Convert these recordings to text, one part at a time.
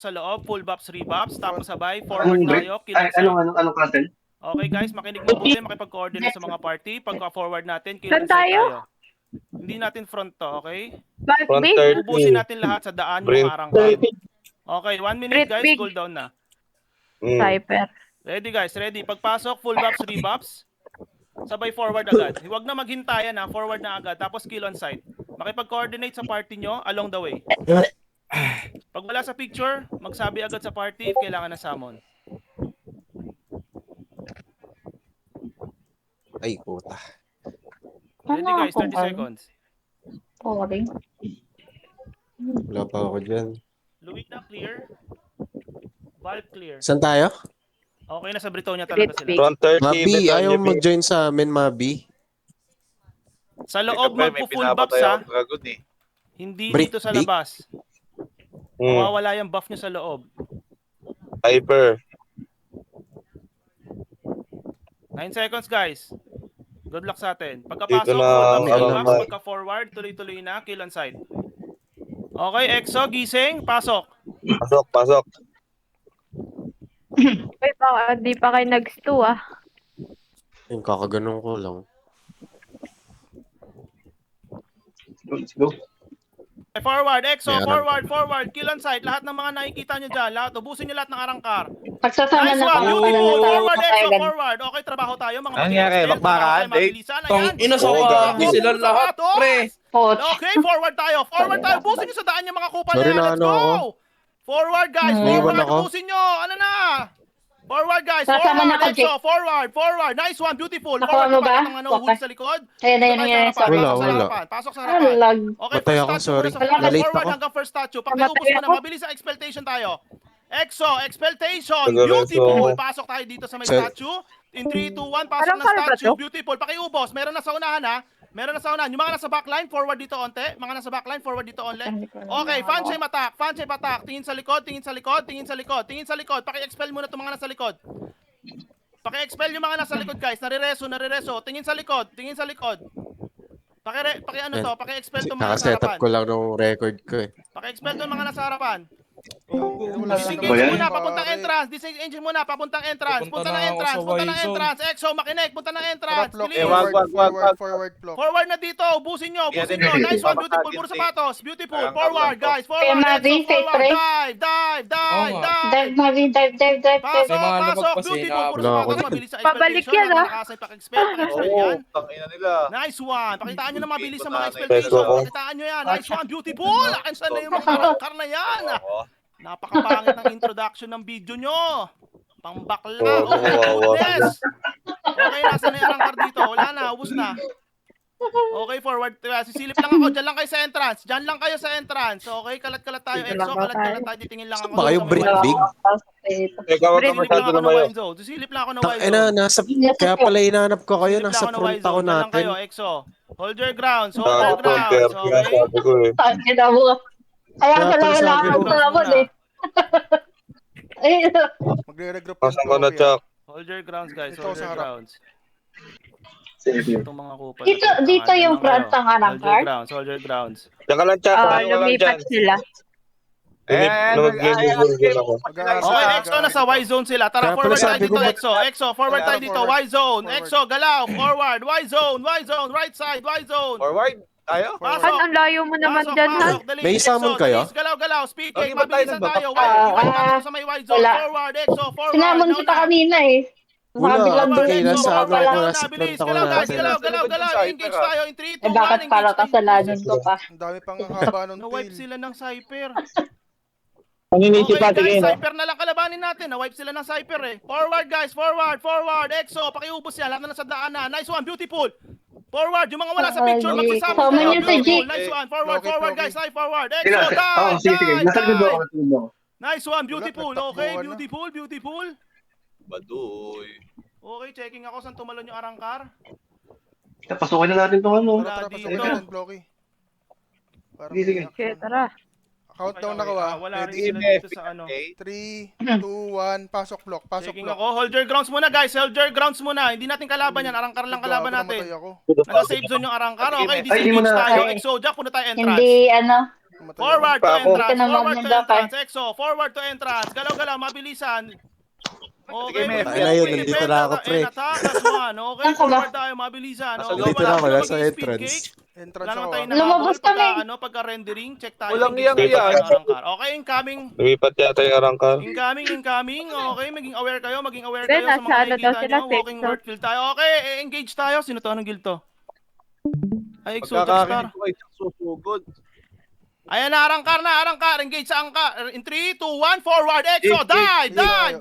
sa loob, full bops, rebops, tapos sabay, forward tayo, kill and side. Anong castle? Okay guys, makinig mabuti, makipag-coordinate sa mga party. Pagka-forward natin, kill and Saan side tayo? tayo. Hindi natin front to, okay? Front big? Ubusin natin lahat sa daan yung mga arangkar. Okay, 1 minute Great guys, big. cooldown na. Cypher. Ready guys, ready. Pagpasok, full bops, rebops. Sabay forward agad. Huwag na maghintayan ha, forward na agad. Tapos kill on site. Makipag-coordinate sa party nyo along the way. Pag wala sa picture, magsabi agad sa party if kailangan na summon. Ay, puta. Ready guys, 30 seconds. Boring. Wala pa ako dyan. Luwina clear. Valve clear. Saan tayo? Okay na sa Britonia talaga Great big. sila. Front 30, Mabi, ayaw mo mag-join sa amin, Mabi. Sa loob magpo-full buffs ha. Hindi Brick dito sa big? labas. Mawawala yung buff nyo sa loob. Hyper. 9 seconds guys. Good luck sa atin. Pagkapasok, Dito na, full buffs, ano, rebops, pagka-forward, tuloy-tuloy na, kill on side. Okay, Exo, gising, pasok. Pasok. Wait, baka di pa kayo nag-stew ah. Yung kakaganon ko lang. Let's go. Forward, Exo, Meron. forward, kill on side. Lahat ng mga nakikita nyo dyan, ubusin nyo lahat ng arangkar. Pagsasama Nice na one, beautiful, forward, Exo, agad. forward. Okay, trabaho tayo, mga Nangyari, materials. bakbakan, Trabaho tayo, Dave. mabilisan. Tong Ayan. ina sa gago. sila lahat, pre. Coach. Okay, forward tayo. Busin nyo sa daan yung mga kupal Sorry na yan. na, Let's ano go! ako. Forward, guys. Iniwan Forward, ako. busin nyo. Ano na? Forward, guys. Sasama na Forward, ako, Exo. Forward. Nice one, beautiful. Nakuha Forward, mo ba? pakita ng nahuhuli sa likod. Ayan, Wala. Pasok sa harapan. Lag. Okay, Patay first ako, statue sorry. muna sa forward. Nalate Forward ako. hanggang first statue. Pakiubos Namatay muna. ako. Mabilis ang expectation tayo. Exo, expectation. Tagalan Beautiful. so. Pasok tayo dito sa may Sir. statue. In 3, 2, 1, pasok Parang na kalba statue. to? Beautiful. Pakiubos. Meron na sa unahan ha. Meron na sa unahan. Yung mga nasa backline, forward dito onte. Mga nasa backline, forward dito onte. Okay, fan shape attack. Tingin sa likod. Paki-expel muna itong mga nasa likod. Paki-expel yung mga nasa likod, guys. Nare-reso. Tingin sa likod. Paki-expel itong mga nasa Nakaset up harapan. ko lang ng record ko eh. Paki-expel itong mga nasa harapan. Ba Disengage yan? muna, papuntang entrance. Punta ng entrance. Exo, makinig. Punta ng entrance. Bilis. Forward na dito. Ubusin nyo. Nice one, beautiful. Puro sapatos. Beautiful. Forward, guys. Forward. Mavi, Exo, forward. safe, Dive. Dive, Mavi, dive. Pasok. May mga lumagpas eh, Beautiful. Puro Wala ako sapatos. dyan. Mabilis sa Pabalik expectation. yan, ah. Nakasay, paki-expel yan. Tangina nila. Nice one. Pakitaan nyo na mabilis sa mga Peso expectation. ko. Pakitaan nyo yan. Nice one. Beautiful. Akin saan na yung mga arangkar na yan. Napakapangit ng introduction ng video nyo. Pangbakla. Oh my goodness. Okay, nasa na yung arangkar dito? Wala na. Ubus na. Okay, forward. Sisilip lang ako. Diyan lang kayo sa entrance. Okay, kalat-kalat tayo. Exo, kalat-kalat tayo. Titingin lang ako. Saan ba kayo, sa may Brick wild Big? zone. Teka, wag ka Sisilip lang masyado ako ng lumayo. wild zone. Sisilip lang ako ng wild Ay na, zone. kaya pala inaanap ko kayo, Sisilip lang nasa ako ng front wild ako zone. Diyan lang natin. kayo, Exo. Hold your grounds. Front 30, Okay? sabi ko eh. Tangina mo. Kaya Kaya pala pala wala sabi akong ko. tabon eh. Ay, Magre-regroup Pasok ko na, Chuck. Hold your grounds, guys. Ito Hold sa your harap. grounds. Save you. Itong mga kupal. Dito yung front ng arangkar? Hold your grounds. Diyan ka lang, Chuck. Ah, Ano ka lang dyan? lumipat sila. Mag-game ako. Okay, Exo, nasa Y zone sila. Tara, Kaya pala forward tayo sabi dito, ko, Exo. Exo, forward tayo dito. Y zone. Exo, galaw. Forward. Y zone. Right side. Y zone. Forward. Tayo? Pasok. Ang layo mo naman Pasok, dyan, ha? pasok. Dali. May Exo, summon kayo? dalis. Galaw. Speed Okay, cake. ba't tayo Mabilisan nagbatak? tayo. Iwan natin sa may Y zone. wala. Forward, Exo. Forward. sinamon kita Nauna. kanina eh. Wala, Biglang Forward, okay, Exo. nasa ano Forward, ako, nauna. nasa Bilis. front ako Galaw, guys. natin. Galaw. Engage tayo in 3, 2, 1. Eh bakit para kasalanan ko pa? Ang dami pang haba ng Na-wipe tail. sila ng Cypher. Panginisi Okay pa, guys, tingin. Cypher na lang kalabanin natin. Na-wipe sila ng Cypher eh. Forward guys, forward. Exo, pakiubos yan. Lahat na nasa daan na. Nice one, beautiful. Forward, yung mga wala sa picture, magsasama Sama tayo. niyo si G. Beautiful. Nice one, forward guys. Nice forward. Exo, Sige. Nasa likod dive. ako. Nice one, beautiful. Wala, Okay, nagtakbuhan na. beautiful. Baduy. Okay, checking ako saan tumalon yung arangkar. Pasukin na natin itong ano. Wala Tara, dito. pasukin na yan, Blocky. Parang Sige, sige. may Okay, action. tara. Countdown na Okay, kawa. wala rin Ready? sila dito sa ano. 3, 2, 1, pasok block. Checking ako. Hold your grounds muna guys. Hold your grounds muna. Hindi natin kalaban yan. Arangkar lang kalaban natin. Namatay ako. Nasa safe zone yung arangkar. Okay, Ay, di mo disengage na- tayo. ay. Exo, Jack, punta tayo entrance. Hindi ano. Mamatay Forward to Pa ako. entrance, Hindi ka naman forward to nandun, entrance. Exo, forward to entrance. Galaw-galaw, mabilisan. Okay, Sige, may Ay, na yun, nandito na ako, pre. attack as one. Okay, Saan ka ba? forward tayo, mabilisan. Nasa Okay, loob Dito na ako, wala nasa maging speed entrance. cake. Entrance Wala naman ako. tayo ah. nakahabol. Lumabas kami. Pagka rendering, check tayo. Walang engage iyang tayo iyan. ng arangkar. Okay, incoming. Lumipat yata yung arangkar. Incoming. Okay, maging aware kayo Ben, sa mga nasa ano daw nakikita sila, nyo. Walking safe word field tayo. Okay, engage tayo. Sino to? Anong guild to? Ay, Exotic Star. Pagkakakinig ko ay susugod. Ayan na, arangkar. Engage sa angkar. In 3, 2, 1, forward. Exo, dive. Nasaan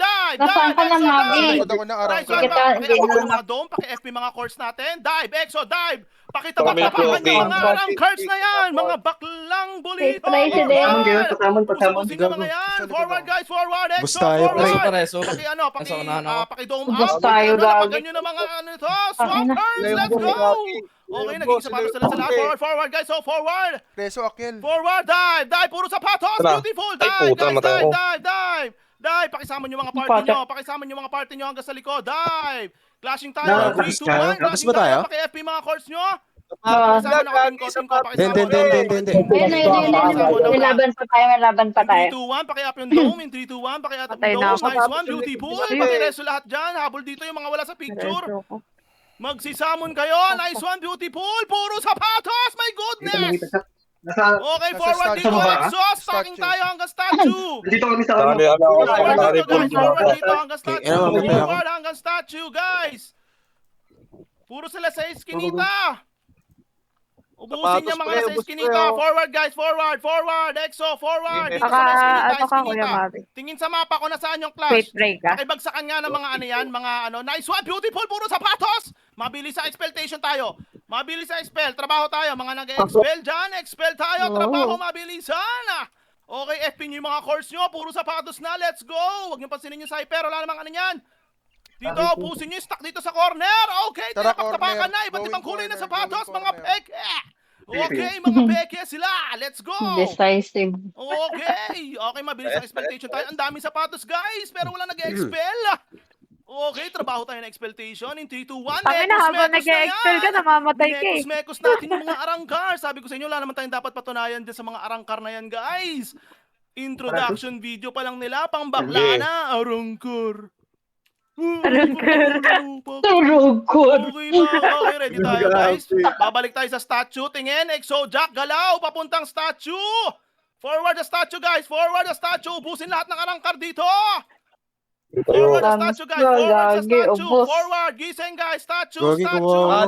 ka na, Mabi? Sunod ako ng Nice arangkar. one, Kita, ba? hindi Pakita mo na- yung mga dome, paki-FP mga course natin. Dive, Exo, dive. Pakita Kami bakbakan floating. yung mga arangkars na yan. Mga baklang bulito. President. Pasamon kayo, pasamon. Pusin yung mga yan. Forward, guys, forward. Exo, Bus tayo, pre. forward. Pare, so. Paki unahan ako. paki-dome Bus up. tayo, gagi. Ganyan ng mga ano ito. Swampers, let's go. Okay, naging sapatos sila sa lahat. Forward, guys. So, forward. Preso, Akel. Forward, dive. Puro sapatos. Tara. Beautiful. Ay, Dive, puta, guys, matay ako. dive. Pakisama nyo mga party nyo hanggang sa likod. Dive. Clashing tayo. 3, 2, 1. Tapos ba tayo? Paki-FP mga course nyo. Ah, Pakisama na ko, team ko. Pakisama Hindi. May laban pa tayo. 3, 2, 1. Paki-up yung dome. In 3, 2, 1. Paki-up Patay yung na dome. ako. Nice one. Beautiful. Sige. Paki-reso lahat dyan. Habol dito yung mga wala sa picture. Diretso ko. Magsisamon kayo. Nice one. Beautiful. Puro sapatos. My Dito goodness. nakita siya. Nasa, Okay, Nasa forward statue dito. ba? Exhaust. Stacking Statue. tayo hanggang statue. dito kami sa Dami, ano. Forward dito, guys. Forward dito hanggang statue. ano, mamatay ako. Forward hanggang statue, guys. Puro sila sa eskinita. Ubusin niya mga sa eskinita. Forward, guys. Forward. Exo, forward. Dito sa Ano ka, Kuya eskinita. Mabi? Tingin sa mapa kung nasaan yung clash. Wait, break ah. Pakibagsakan nga ng mga ano yan, mga ano. Nice one, beautiful, puro sapatos. Mabilis sa expeltation tayo. Mabilis sa expel, trabaho tayo. Mga nag-expel dyan, expel tayo, trabaho, mabilisan. Okay, FP nyo yung mga course nyo, puro sapatos na, let's go. Huwag nyo pansinin yung cyper, wala namang ano yan. Dito, pusin nyo yung stock dito sa corner. Okay, Tara, tinapaktapakan corner. na. Iba't ibang Going kulay na corner, sapatos, going mga corner. peke. Okay, mga peke sila. Let's go. Decisive. Okay, mabilis ang expectation tayo. Ang daming sapatos, guys, pero wala nag-expel. Okay, trabaho tayo ng expectation. In 3, 2, 1. Kami na habang nag-expel ka, namamatay ka eh. Mekos natin yung mga arangkar. Sabi ko sa inyo, wala naman tayong dapat patunayan dyan sa mga arangkar na yan, guys. Introduction video pa lang nila, pang bakla na. Arangkar. Turugod. Okay, ready tayo, guys. Babalik tayo sa statue. Tingin, Exo Jack, galaw, papuntang statue. Forward the statue, guys. Forward the statue. Ubusin lahat ng arangkar dito. Forward the statue, guys. Forward sa Gagi, statue. ubos. Forward. Gising, guys. Statue, Gagi, statue. kumawa.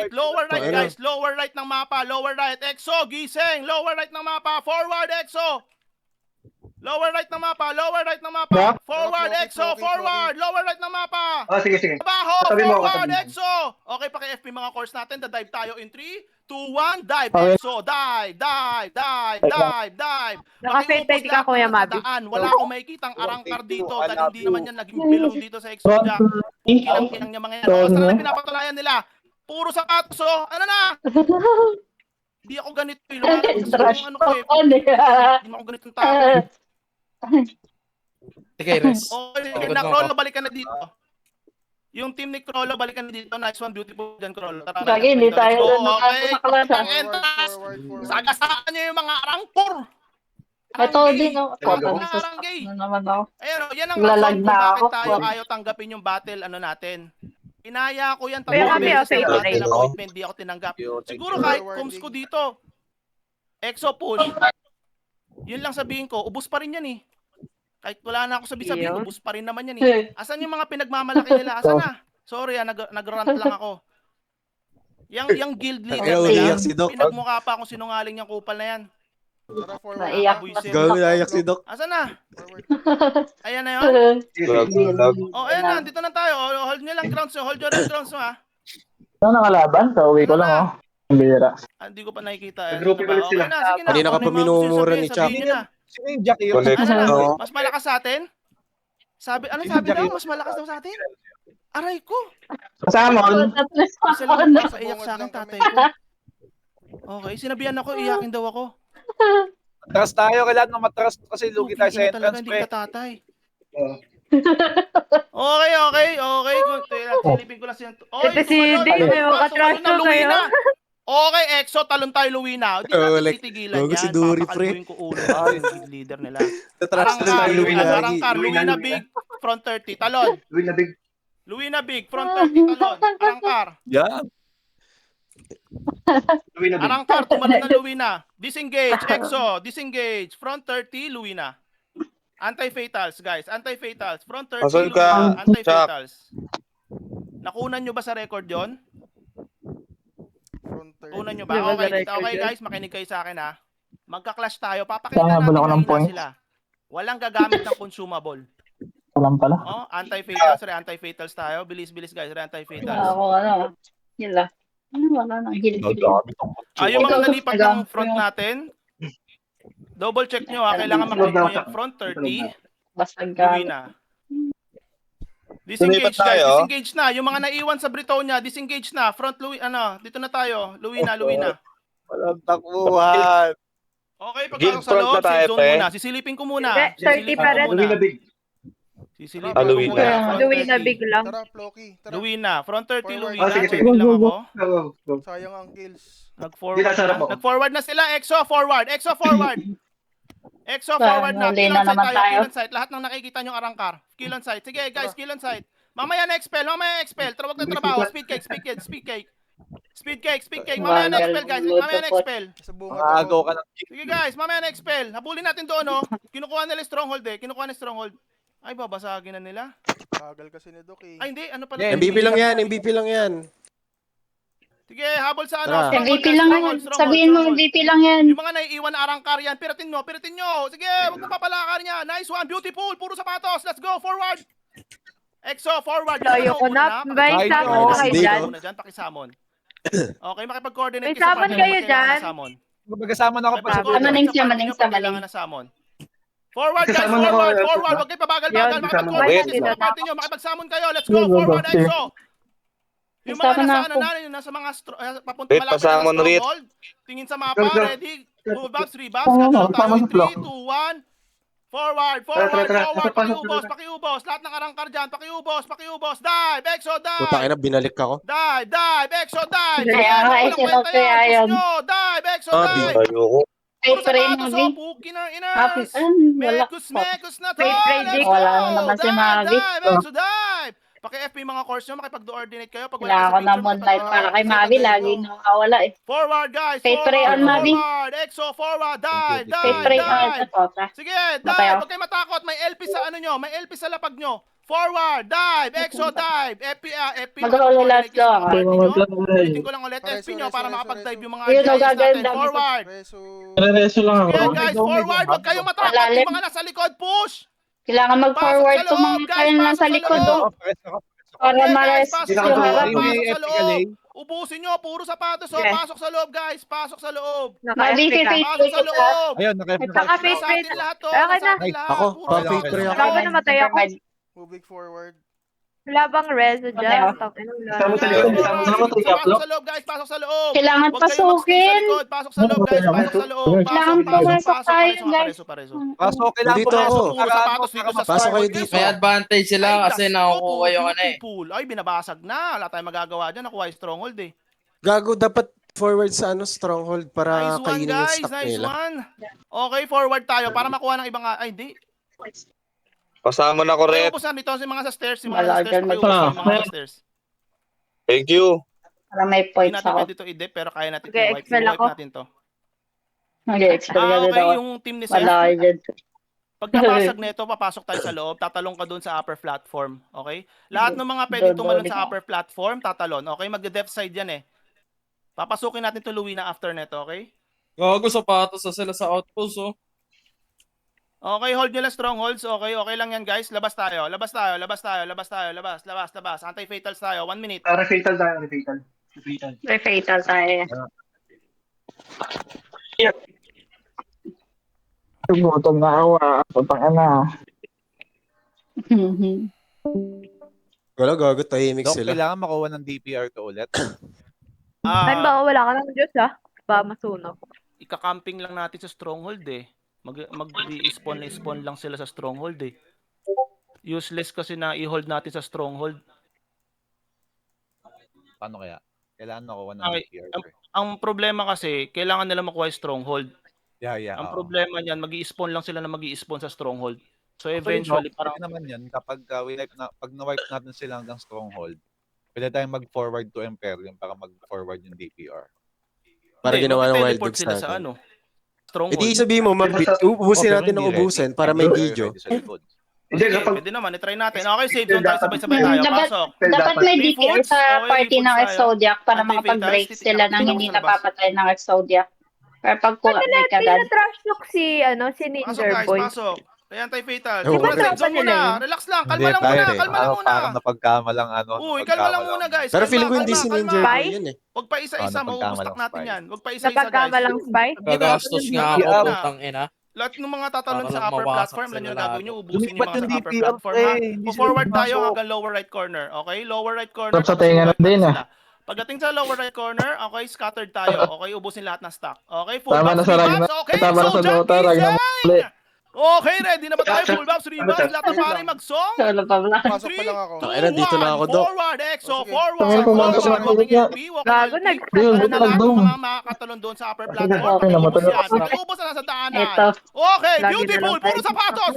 Lower right, guys. Lower right ng mapa. Lower right. Exo, gising. Lower right ng mapa. Forward, Exo. Lower right ng mapa. Forward, Exo. Forward. Lower right ng mapa. Sige. Trabaho. Katabi mo ako, Forward, katabi mo. Exo. Okay, paki-FP mga course natin. Da-dive tayo in 3, 2, 1. Dive, Exo. Dive. Naka-fade ka, Kuya Mabi. Wala akong makikitang arangkar dito dahil hindi naman yan naging bilong dito sa Exo Jack. Kinang niya mga yan. Basta na pinapatulayan nila. Puro sapatos, oh. Ano na? Hindi ako ganito. Trash Ano ko eh. talk. Hindi mo ako ganitong tao. Sige, res. Okay, na Crollo, balikan na dito. Yung team ni Crollo, balikan na dito. Nice one, beautiful dyan, Crollo. Tara, Lagi, hindi tayo okay. sa klasa. Ang entrance. Sagasaan niyo yung mga arangpor. Ito din, no? Arangay. Ano naman ako? Ayun, yan ang Naglalag rason na kung bakit ako. tayo ayaw tanggapin yung battle ano natin. Inaya ko yan Kuya Mabi, beses okay, na okay. battle appointment, di ako tinanggap. Siguro kahit coms ko dito, Exo push, yun lang sabihin ko, ubus pa rin yan eh. Kahit wala na ako sabi-sabihin, Yun. ubus pa rin naman yan eh. Asan yung mga pinagmamalaki nila? Asan na? Sorry nag-rant lang ako. Yung guild leader Ayaw, nila, iyak si Doc. pinagmukha pa akong sinungaling yung kupal na yan. Tara, forward. Naiyak Buisit. Gawin na iyak si Doc. Asan na? Forward. Ayan na yun. Lag. Oh, ayan na, dito na tayo. Hold nyo lang grounds nyo. Hold nyo lang grounds nyo, ha. Ano nakalaban? Kauwi ko lang, oh. Ang bira. Hindi ko pa nakikita. Nag-grouping ulit sila. Okay na, sige na. Kanina ka Ano pa yung mga minumura gusto ni nyo Chuck. sabihin nyo na. Sino yung Jack yun? Ano na? Oo. Mas malakas sa atin? Ano sabi daw? Mas malakas daw sa atin? Aray ko. Samon. Isa lang napaiyak sa akin, tatay ko. Okay, sinabihan ako, iyakin daw ako. Matras tayo, kailangan na matras kasi lugi tayo sa Ina talaga, entrance, hindi pre. ka tatay. Okay. Silipin ko lang siya. Ito si Dave, may mga trash talk kayo. Okay, EXO, talon tayo Luwina. Hindi Oh, natin like, titigilan bago yan. si Dory, Papakalbuhin ko ulo ng leader nila. Tatrash na Arangkar, si Louie lagi. Arangkar, Luwina Big, front 30, talon. Luwina Big. Luwina Big, front 30, talon. Arangkar. Yan. Luwina Big. Arangkar, tumalon ng Luwina. Disengage, EXO, disengage. Front 30, Luwina. Anti-fatals, guys. Anti-fatals. Front 30, Asan ka, Luwina. Anti-fatals. Nakunan nyo ba sa record yon? Frontier. Kunan nyo Di ba? ba Okay, sa record okay yun? guys, makinig kayo sa akin ha. Magka-clash tayo. Papakita Kaya natin wala ko ng kanina points. sila. Walang gagamit ng consumable. Alam pala. Oh, anti-fatals, re-anti-fatals tayo. Bilis-bilis guys, re-anti-fatals. Ako, yun lang. Wala nang hilig-hilig. Nagamit ang kutsi. Yung mga Ikaw, nalipat ng nagamit front mo. natin, double check nyo ha. Kailangan maklik mo yung front 30. Basag Gawin ka. na. Disengage Lumipat guys, tayo. disengage na. Yung mga naiwan sa Britonia, disengage na. Front Louis, dito na tayo. Luwina. Walang takbuhan. Okay, Guild pagpasok sa front loob, na tayo, safe zone pre. muna. Sisilipin ko muna. Hindi, 30 pa rin. Luwina Big. Sisilipin ko Luwina. muna. Front Luwina 30. Big lang. Tara, Floki. Tara. Luwina. Front 30, Forward. Luwina. Sige, sige. Checking lang ako. Go. Sayang ang kills. Nag-forward Dito, sarap na. mo. Nag-forward na sila. EXO, forward. EXO, forward. EXO, forward na. Huli Kill na on site naman tayo. tayo. Kill on site. Lahat ng nakikita nyo arangkar. Kill on site. Sige, guys, kill on site. Mamaya na expel. Trawag na trabaho. Speed cake. Mamaya na expel, guys. Mamaya na expel. Sa bunga Agaw ka ng Sige guys, mamaya na expel. Habulin natin doon, oh. Kinukuha nila yung stronghold eh. Kinukuha na stronghold. Ay, babasagin na nila. Bagal kasi ni Doc eh. Ay, hindi. Ano pala? Yeah, MVP lang yan, MVP lang yan. Sige, habol sa Tara. stronghold, MVP guys, lang stronghold, yan. stronghold, Sabihin mo, stronghold. MVP lang yan. Yung mga naiiwan na arangkar yan, piratin nyo. Sige, huwag mo papalakar niya. Nice one, beautiful. Puro sapatos. Let's go, forward. EXO, forward. Layo ko na. May Ay, summon no. na kayo Hindi, dyan. Muna dyan, pakisummon. Okay, makipag-coordinate May kayo sa summon partner. kayo Kailangan dyan. na summon. Magkasama na ako pag Makipag-coordinate Maning sa siya, partner maning nyo siya, pag kailangan maning. na summon. Forward guys, Kasama na ako, forward. Huwag kayo pabagal-bagal. Yan, Makipag-coordinate kayo sa partner nyo. Makipag-summon kayo. Let's go, forward, EXO. Yung mga Kasama na nasa ako. yung nasa mga papunta Wait, malapit na pasama na rin. stronghold. Tingin sa mapa, Go. ready? 2 bucks, 3 bucks. Oo, Let's go tama tayo. sa flock. 3, 2, 1. Forward. Tara. Pakiubos. Lahat ng arangkar dyan. Pakiubos. Dive, EXO, Puta dive. na, binalik ako. Dive, EXO, dive. Kaya nga, Walang EXO, kwenta kaya yan. yan. Push nyo. Dive, EXO, Ah, dive. Ayoko. Ay, Puro pray sapatos, Mavi. oh. Puki na Happy. iners. Wala. Mekos na to. Pray, Let's Dick. go. Wala naman si Mavi. Dive, EXO, dive. Paki-FP mga course nyo, makipag-coordinate kayo. Pag Kailangan ko na moonlight para kay Mavi. Lagi nakakawala eh. Forward, guys. Kay Pray on, Mavi. Forward. EXO, forward. Dive, Kay dive, pray dive. on. Sige, Matay dive. ako. Huwag kayo matakot. May LP sa ano nyo. May LP sa lapag nyo. Forward, dive, EXO, dive. FP. Mag-roll-out lang. Ulitin ko lang ulit. FP nyo para Reso. makapag-dive yung mga Yun, RGIS natin. gaganda. Forward. Reso. Rereso lang ako. Sige, guys. Forward. Huwag kayong matakot. Malalim. Yung mga nasa likod, push. Kailangan mag-forward Pasok sa kung loob, mga guys, kayo pasok nasa sa likod. loob. Oh. Para Okay, mares guys, pasok Sino sa ka loob. ba? Pasok sa Epically. loob. Ubusin nyo. Puro sapatos. Oh. Okay. Pasok sa loob, guys. Pasok sa loob. Mavi, Naka-FP ka. faith Pasok sa loob. Ayun, Naka-face Nasa atin lahat to. Okay Nasa na. atin lahat. Ako, Puro pa-fake sapatos three sa ako. loob. Ako namatay ako. Moving forward. Wala bang reso dyan? Tangina, wala. Kasama sa Guys, likod. forward. Kasama sa Pasok sa loob, guys. Pasok sa loob. Kailangan Huwag kayong mag-stay sa pasukin. likod. Pasok sa loob, guys. Pasok sa loob. Kailangan pumasok tayo, guys. Pareso. Pasok, kailangan Dito pumasok. ako. Puro sapatos dito sa Pasok kayo stronghold. dito. May advantage sila Ay, kasi Diyos ko, nakukuha yung ano eh. pool. Ay, binabasag na. Wala tayong magagawa dyan. Nakuha yung stronghold eh. Gago, dapat forward sa stronghold para Nice one, kainin yung guys. stock Nice nila. one. Okay, forward tayo para makuha ng ibang... Ay, hindi. Kasama na ko, Ay, Red. ubos na dito si mga sa stairs. Si mga Wala sa stairs. dyan, Pakiubos na yung mga sa stairs. Thank you. Para may Hindi points natin ako. pwede ito i-dep pero kaya natin Okay, i-wipe. expel I-wipe ako. natin to. Mag-expel ka din Okay, ako. yung team ni Seth. Wala kayo dyan. Pagkabasag nito, papasok tayo sa loob, tatalon ka doon sa upper platform. Okay? Lahat ng mga pwedeng tumalon sa upper platform, tatalon. Okay? Magde-depth side yan eh. Papasukin natin to Luwina after neto, okay? Gago sapatos na sila sa outpost oh. Okay, hold nyo lang strongholds. Okay, okay lang yan guys. Labas tayo. Labas. Anti-fatals tayo. 1 minute. Refatal tayo, refatal. May fatal tayo. Gutom na ako. Putang ina. Wala, gago, tahimik Dok, sila. kailangan makuha ng DPR ka ulit. Ay, baka wala ka ng Diyos ah. Ba masunog. Ika-camping lang natin sa stronghold eh. Mag-i-spawn lang sila sa stronghold eh. Useless kasi na i-hold natin sa stronghold. Paano kaya? Kailangan makuha ng Okay. DPR. pre. Ang problema kasi, kailangan nila makuha yung stronghold. Yeah, Ang oo. problema niyan, mag-i-spawn lang sila na mag-i-spawn sa stronghold. So Actually, eventually, no, parang pwede naman yan kapag pag na-wipe natin sila hanggang stronghold, pwede tayong mag-forward to Imperium para mag-forward yung DPR. Para hindi, ginawa ng Wild magte-teleport Dogs sila sa natin. ano, Eh stronghold. di sabihin mo, ubusin pero natin ng hindi ready. ubusin para Hindi may tayo video. ready sa likod. Hindi, Sige, kapag pwede naman, i-try natin. Okay, save zone tayo, sabay-sabay tayo. Dapat, Pasok. dapat may Free DPR foods? sa Okay, party free ng foods tayo. Exodiac para Anti-fatals, makapag-break sila titignan nang ko hindi sa labas. napapatay ng Exodiac. Pero pag kuha, Ano may natin kagad. na trash talk si, si Pasok Ninja guys, Boy? pasok. Kaya anti-fatal. Ewan Sige ko muna, rin. save zone Nila muna. yun. Relax lang, Hindi kalma lang tayo muna, eh. kalma lang muna. Parang napagkama lang Uy, kalma lang muna guys. Pero Kalma, feeling ko hindi kalma, si Ninja kalma. Boy yun eh. Huwag pa isa-isa, napagkama mauustak lang, natin Spy. yan. Huwag pa isa-isa Napagkama guys. lang, Spy? Gagastos nga ako, Yeah. putang ina. Lahat ng mga tatalon Para sa lang upper mawasak platform, alam nyo sila na gagawin nyo, ubusin yung Lumipat mga yung sa upper DPR, platform ha. hindi sila Po-forward tayo pumasok. hanggang lower right corner, okay? Lower right corner, Sarap sa tapos tenga i-wipe na din, natin sila. Pagdating sa lower right corner, okay, scattered tayo. Okay, ubusin lahat ng stock. Okay, full Tama na box, sa rebuffs. Ragnar. Okay, Tama na so sa Dota, Ragnar muli. Okay, ready na ba tayo? Full box, rebuffs. Lahat ng pare mag-song. Solo pa lang. Pasok pa lang ako. Tangina, dito na ako, Dok. Forward, EXO, O, sige. forward, Tangina, pumasok forward. na Walking niya. LP, walking Gago, LP. nag-start Ayun, Ano na na buto lahat ng nag-doom. mga makakatalon doon sa upper platform. Okay, Pakiubos namatay yan. ako. Pakiubos na sa daanan. Ito. Okay, Lagi beautiful. na lang Puro tayo. sapatos.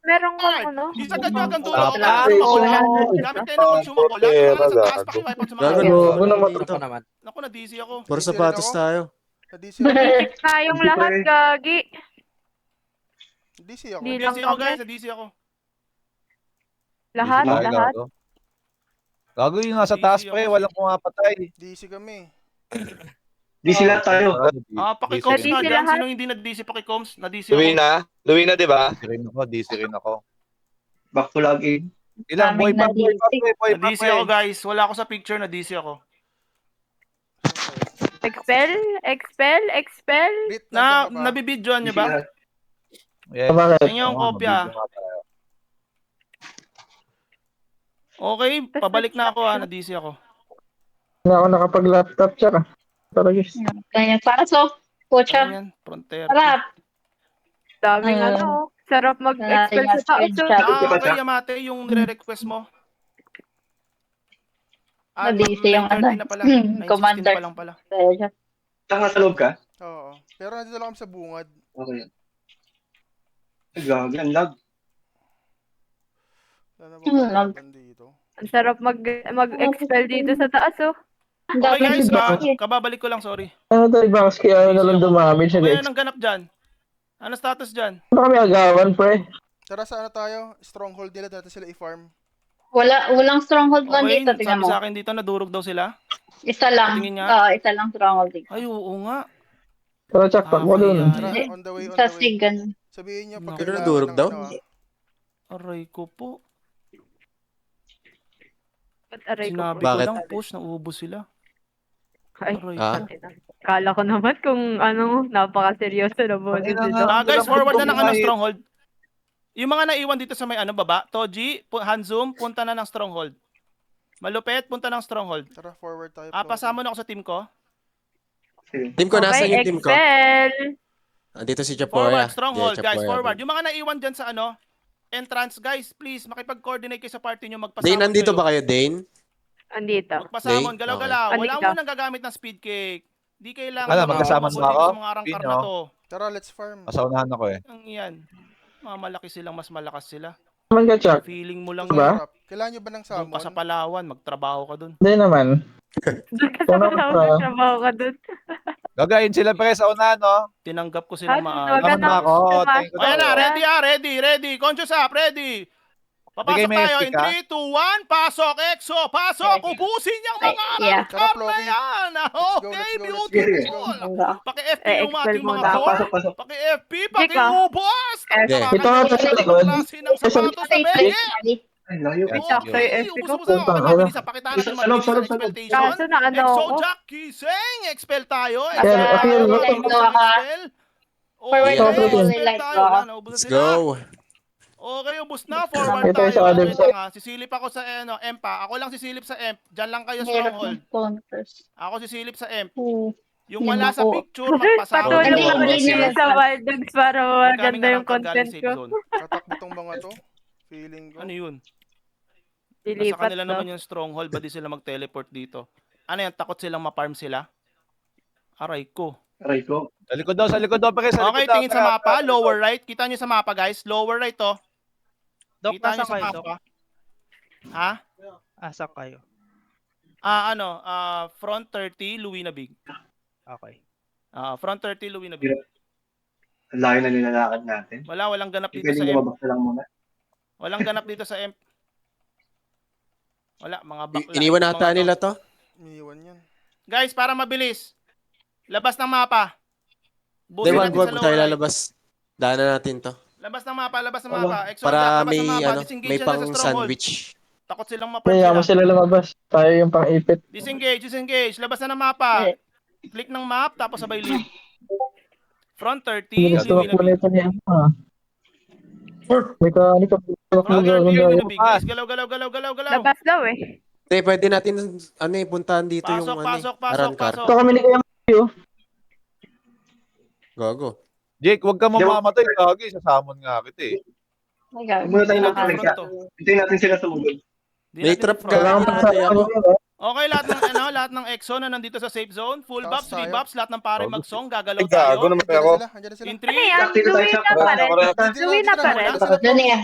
Meron kang ano? Isagad nyo hanggang dulo. Wala. Okay, lahat ng Wala mga na. gamit kayo ng consumer ko. Lahat ng mga nasa taas, pakiwipe out sa mga Gago, gamit. Gago naman Dito to. pa naman. Naku, na-DC ako. Puro Easy rin sapatos ako. tayo. Sa DC ako. Tayong lahat, Gagi. DC ako. Di DC lang ako kami. guys, na-DC ako. Lahat, Tayo, lahat. gago. Gago yung nasa taas pre, walang pumapatay. DC kami. DC lahat tayo. Pakikoms DC na dyan. lahat. Sino hindi na-DC pakikoms? Na-DC ako. Luwina, di ba? DC rin ako. Back to login. Ilang boy Daming pa, boy pa, na-DC. pre, boy pa, Na-DC ako guys. Wala ako sa picture, na-DC ako. Expel. Bit, Na, nandiyan ka ba? nabibidyoan nyo DC ba? lahat. Yes. Bakit? Sa inyo ang kopya. Okay, pabalik na ako ha. Na-DC ako. Hindi ako nakapag-laptop tsaka. Paragis. Ganyan. Para so, Ano pucha. yan? Frontier. Harap. Daming ano. Sarap mag-expel sa tao. Okay, Yamate, yung nire-request mo. Na-DC yung 9:30 na pala. 9:16 commander. pa lang pala. Saka sa loob ka? Oo. Pero nandito lang kami sa bungad. Okay. Ay, gagi, ang lag. Wala na Lag. ba kalaban dito? Ang sarap mag-expel dito sa taas, oh. Ang Okay dami guys, ng kababalik ko lang, sorry. Ano tayo, Bax? Kaya na lang dumamage siya. Okay, anong ganap dyan? Ano status dyan? Ano kami agawan, pre? Tara sa ano tayo? Stronghold nila dati sila i-farm. Walang stronghold lang Okay, dito, tingnan sabi mo. sa akin dito, nadurog daw sila. Isa lang. Tingin nga. Oo, isa lang stronghold dito. Ay, oo nga. Tara, check pack mo dun. Tara, Hindi. on the way, on Sa the way. Sigan. Sabihin nyo pag Pero kailangan nadurog ng daw? ano, Aray ko po. Ba't aray ko Sinabi po? ko Bakit? lang, push, nauubos sila. Ay, Aray Ah? ko. kala ko naman kung ano, napaka-seryoso na bonus Ay, nito. Guys, forward na ng ano, Ay. stronghold. Yung mga naiwan dito sa may ano baba, Toji, Hanzoom, punta na ng stronghold. Malupet, punta ng stronghold. tara forward tayo. Pasama na ako sa team ko. Team ko, nasa Okay, yung team ko? expel. Andito si Chapoya. Forward, stronghold, Yeah, guys, Chapoya. forward. Yung mga naiwan dyan sa ano, entrance, guys, please, makipag-coordinate kayo sa party nyo, magpasamon Dane, nandito kayo. ba kayo, Dane? Andito. Magpasamon, Dane? galaw-galaw. Okay. Wala Andito. mo nang gagamit ng speed cake. Di kailangan Wala, na magkasama mababol na dito ako. sa mga arangkar Pino. na to. Tara, let's farm. Masaunahan ako eh. Ang yan. Mamalaki silang mas malakas sila. Naman ka, Chuck? Feeling mo lang Ba? Sarap. Kailangan nyo ba ng doon ka sa salmon? Palawan, magtrabaho ka doon. Hindi naman. Doon ka sa Wala Palawan, pa. nagtrabaho ka doon. Gagayin sila pre sa unahan, no? Tinanggap ko silang Ano, maayos. wag Naman ako. Thank you. Ayan na, daw. ready. Conscious up, ready. Papasok Bigay may tayo FP in ka? 3, 2, 1. Pasok, EXO. Pasok. Ubusin yung mga Yeah. arangkar Tara, na Floppy. yan. Let's go, Okay, let's go, let's go. beautiful. Paki-FP yung expel ating mga muna. core. Pasok. Paki-FP, Jika. paki-ubos. Hindi. Ito nga sa likod. Klase ng sapatos sa bebe. Ay, layo. Thank Sakto Okay, yung FP ko. ubos na. Okay, mabilis. Pakitaan natin Sa mabilis loob, ang sa loob. expectation. Kaso na ano Exo ako. Jack Kiseng, expel tayo. Kaya, appeal mo. Expel. Forward to, Okay, fully expel light tayo. ko ako. Ano, ubos na Let's sila. go. Okay, ubos na. Forward Ito tayo. sa other Wait side. lang, ha. Sisilip ako sa EMPA. Ako lang sisilip sa EMP. Diyan lang kayo Hirap stronghold. ng counters. Ako sisilip sa EMP. Yan Yung wala sa ako. picture, magpasama. Patulong Hindi, ako hindi dito naman. sa Wild Dogs para maganda yung content ko. Tatakbo tong mga to. Feeling ko. Ano yun? Nasa Dilipat kanila to. naman yung stronghold. Ba di sila mag-teleport dito? Ano yan, takot silang ma-farm sila? Aray ko. Aray ko. Sa likod daw, pre. Sa Okay, likod daw, tingin sa pre. mapa, lower right. Kita nyo sa mapa, guys. Lower right to. Dok, Kita nyo nasa sa kayo, Dok? mapa. Ha? Asan kayo? Front 30, Louis Nabig. Okay. Front 30, Louis Nabig. Ang layo na nilalakad natin. Walang ganap Hindi dito sa pwedeng M. lumabas na lang muna. Walang ganap dito sa M. Wala, mga bakla. Iniwan Mga nata to. nila to. Iniwan yan. Guys, para mabilis. Labas ng mapa. Hindi, Buti wag natin wag sa tayo lower right. lalabas. Daanan natin to. Labas ng mapa, labas ng Wala. mapa. Exo, Para labas may ng mapa. ano, Disengage may sila pang sa stronghold. sandwich. Takot silang ma-farm Kaya mo sila. sila lumabas. Tayo yung pang-ipit. Disengage. Labas na ng mapa. Eh. Click ng map, tapos sabay leave. Front 30, Bilis Louis tumakbo Nabig. nito niya. Mekanika. Front 30, Louis Nabig. Guys, galaw. Labas daw eh. Hindi, pwede natin puntahan dito yung Pasok. Arrancar. Ito kami ni Kuya Mario. Gago. Jake, huwag ka mamamatay. Gagi, sasamon nga kita eh. My God. Muna tayo Hindi natin natin front to. Hintayin natin sila sumunod. Di May natin trap front. ka. Kailangan Gago. pa sa ako. Okay, lahat ng EXO na nandito sa safe zone. Full Taas buffs, 3 tayo. buffs, lahat ng pare mag-song, gagalaw Ay, gago tayo. naman Andiyan ako. na sila. Andiyan na sila. In Ano 3, yan? Sakti ko tayo Louis sa na pa rin. Louis na pa rin. Doon niya.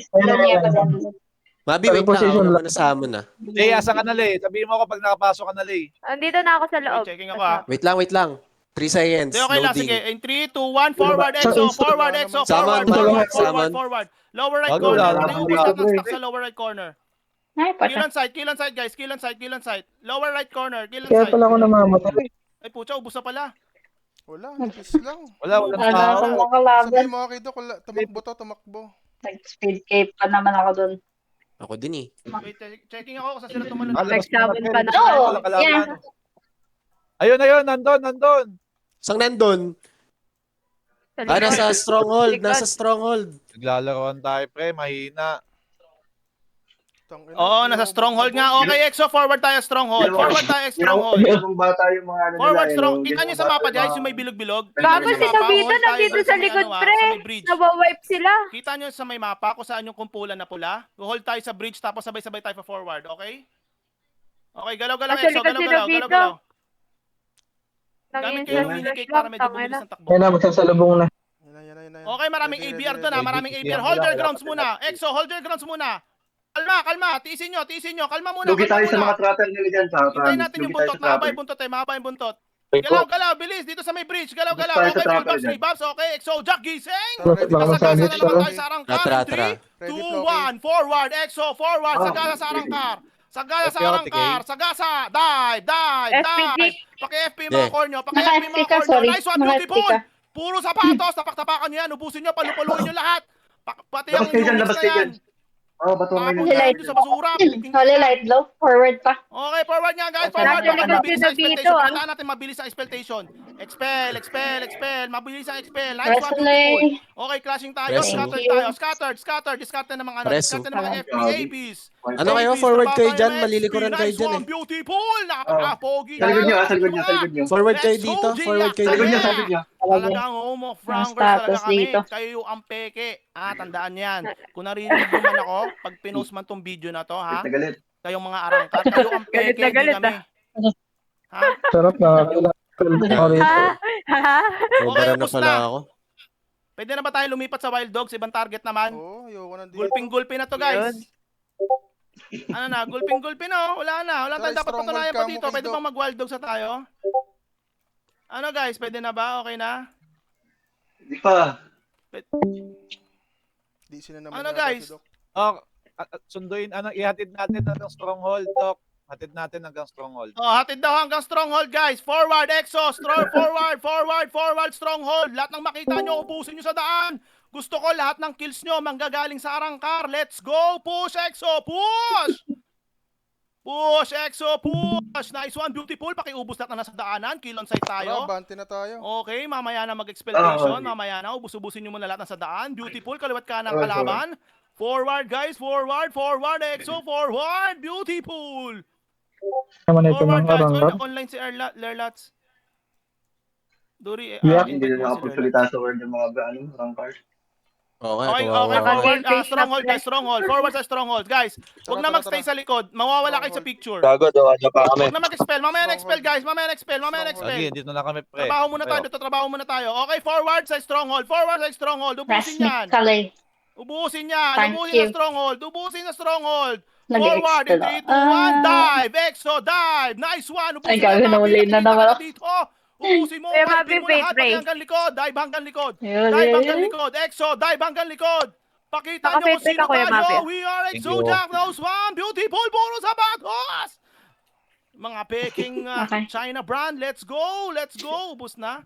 Mabi, Pero wait lang. position Ako lang. naman na sa amon na. Jay, asan ka na, Lay? Sabihin mo ako pag nakapasok ka na, Lay. Andito na ako sa loob. checking ako ha. Wait lang. 3 seconds. Di, okay lang, sige. Loading. In 3, 2, 1, forward EXO, forward EXO, Saman, forward. Lower right Wag, corner. wala, May wala. ubos lahat ng stock sa lower right corner. Ay, Kill pasa. on side, guys. Kill on side. Lower right corner, kill on Kaya side. pala ako namamatay. Ay, putya, ubos na pala. Wala, nipis lang. Walang Wala tao. akong makalaban. Sabihin mo kay Doc, tumakbo. Nag-speed cape pa naman ako doon. Ako din eh. Wait, checking ako kung saan sila tumalon. Nag-shower pa na. Oo, Walang kalaban. yeah. Ayun, nandun. Saan nandun? Sa Nasa likod. stronghold. Likod. Nasa stronghold. Naglalaroan tayo, pre. Mahina. Oo, nasa stronghold nga. Okay, EXO, forward tayo stronghold. Stronghold. Yung bata yung mga ano Forward nila, strong. yung Kita nyo sa mapa, guys, yung may bilog-bilog. Gago Kita nyo si sa mapa, Nobito hold tayo nandito dun sa may likod, ano, pre. sa may bridge. Nawawipe sila. Kita nyo sa may mapa kung saan yung kumpulan na pula. Hold tayo sa bridge tapos sabay-sabay tayo pa forward, okay? Okay, galaw-galaw, Nasa EXO, likod si galaw-galaw, Nobito. galaw-galaw. Nang Gamit kayo yung instant mini cake flash para medyo lang, mabilis tangina. ang takbo. Yan na, magsasalubong na. Yan. Okay, maraming Ready, ABR ready, doon ha, ready. maraming ABR. Yan, Hold your wala, grounds wala. muna. EXO, hold your grounds muna. Kalma, tiisin nyo. Kalma muna, Lugi tayo sa mga muna. trapper nila dyan, sa Hintayin natin yung buntot, mahaba yung buntot. Galaw, bilis, dito sa may bridge, galaw. Basta tayo sa Okay, full trapper buffs, dyan. 3 buffs, okay. EXO, Jack, gising. Bakit lang ang Sagasa sandwich na naman pala? tayo sa arangkar. Tratra. 3, 2, 1, forward, EXO, forward, sagasa sa arangkar. Sagasa, dive. FPG. Paki-FP mga Yeah. core nyo, Naka-FP ka, sorry. Nice one, Naka-FP beautiful. ka. Puro sapatos, tapak-tapakan nyo yan, ubusin nyo, palupaluin nyo lahat. Pati ang Labas kayo dyan, units labas na kayo yan. dyan. Oo, bato kayo Tapos na Light. nyo sa basura. Holy light low. Forward pa. Okay, forward nga guys, Okay, forward. nasa Baka likod mabilis si ang Nobito, expectation. ah. Pakita natin mabilis ang expectation. Expel. Mabilis ang expel. Nice one, beautiful. Wrestling. Okay, clashing tayo. Preso. Scattered. Discard na ng mga Preso. Discard na ng mga FPABs. Ano kayo? Forward kayo dyan. Malilikuran kayo dyan Nice one, eh. beautiful. Napaka-pogi. Sa likod nyo, sa likod nyo. Forward kayo Let's dito. go, Gia. Forward kayo Sa likod dito. nyo, sa likod nyo. Talagang home of Frankers status talaga kami. dito. Kayo ang peke. Tandaan yan. Kung narinig mo man ako, pag pinost man tong video na to, ha? Galit. Kayong mga arangkat, kayo ang Galit peke, na hindi galit, kami. Ha? Sarap na. Sorry. Ha? Sobra na ubos pala na. ako. Pwede na ba tayo lumipat sa Wild Dogs? Ibang target naman. Oo, ayoko nandito. Gulping-gulping na to, guys. Ano na, gulping-gulping na. Wala na. Wala tayong Try dapat stronghold patunayan ka pa mo, dito. Pwede Kisdo. bang mag-Wild Dogs na tayo? Ano guys, pwede na ba? Okay na? Di pa. Di sila naman Ano, yata guys? si Doc. Sunduin, ihatid natin hanggang stronghold, Doc. Hatid natin hanggang stronghold. Oh, hatid daw hanggang stronghold, guys. Forward, EXO. Forward, stronghold. Lahat ng makita nyo, ubusin nyo sa daan. Gusto ko lahat ng kills nyo manggagaling sa arangkar. Let's go. Push, EXO. Push! Push, EXO. Push. Nice one. Beautiful. Pakiubos lahat na nasa daanan. Kill on site Tara, tayo. bante na tayo. Okay, mamaya na mag-expectation. okay. Mamaya na, ubus-ubusin nyo muna lahat ng sa daan. Beautiful. Kaliwat ka ng kalaban. Forward, guys. Forward, EXO. Forward. Beautiful. Naman ito Forward, ng guys. aranggar. Online si Lerlats. Duri, Yeah. Hindi invite na mo si nakapagsalita sa word ng mga ano, rangkar. Okay, Okay, kawawa. okay, Naka- forward. Face Stronghold, na guys, stronghold. Forward sa stronghold, guys. Huwag na Tara, magstay tara. sa likod. Mawawala kayo sa picture. Gago, daw pa kami. Huwag na mag-expel. Mamaya Stronghold. na-expel, guys. Mamaya na-expel. Mamaya Stronghold. na-expel. Sige, dito na kami, pre. Trabaho muna tayo. Dito, trabaho muna tayo. Okay, forward sa stronghold. Forward sa stronghold. Ubusin Rasnik yan. Kalay. Ubusin yan. Thank Ubusin you. sa stronghold. Ubusin sa stronghold. Forward in Nag-expel 3, 2, 1. ako. Dive. Exo, dive. Nice one. Ubusin Ay, gago, yan. nawala na Nakita naman ka ako. dito. Ubusin mo. Kuya Wipin Bobby, mo wait, lahat. Ray. Pati hanggang likod. Dive hanggang likod. Yun, Dive yun, hanggang yun. likod. Exo, dive hanggang likod. Pakita nyo kung Naka-face sino ako, Kuya tayo. Bobby. We are Thank Exo you. Jack. Those one. Beautiful. Puro sapatos. Mga peking Okay. China brand. Let's go. Let's go. Ubus na.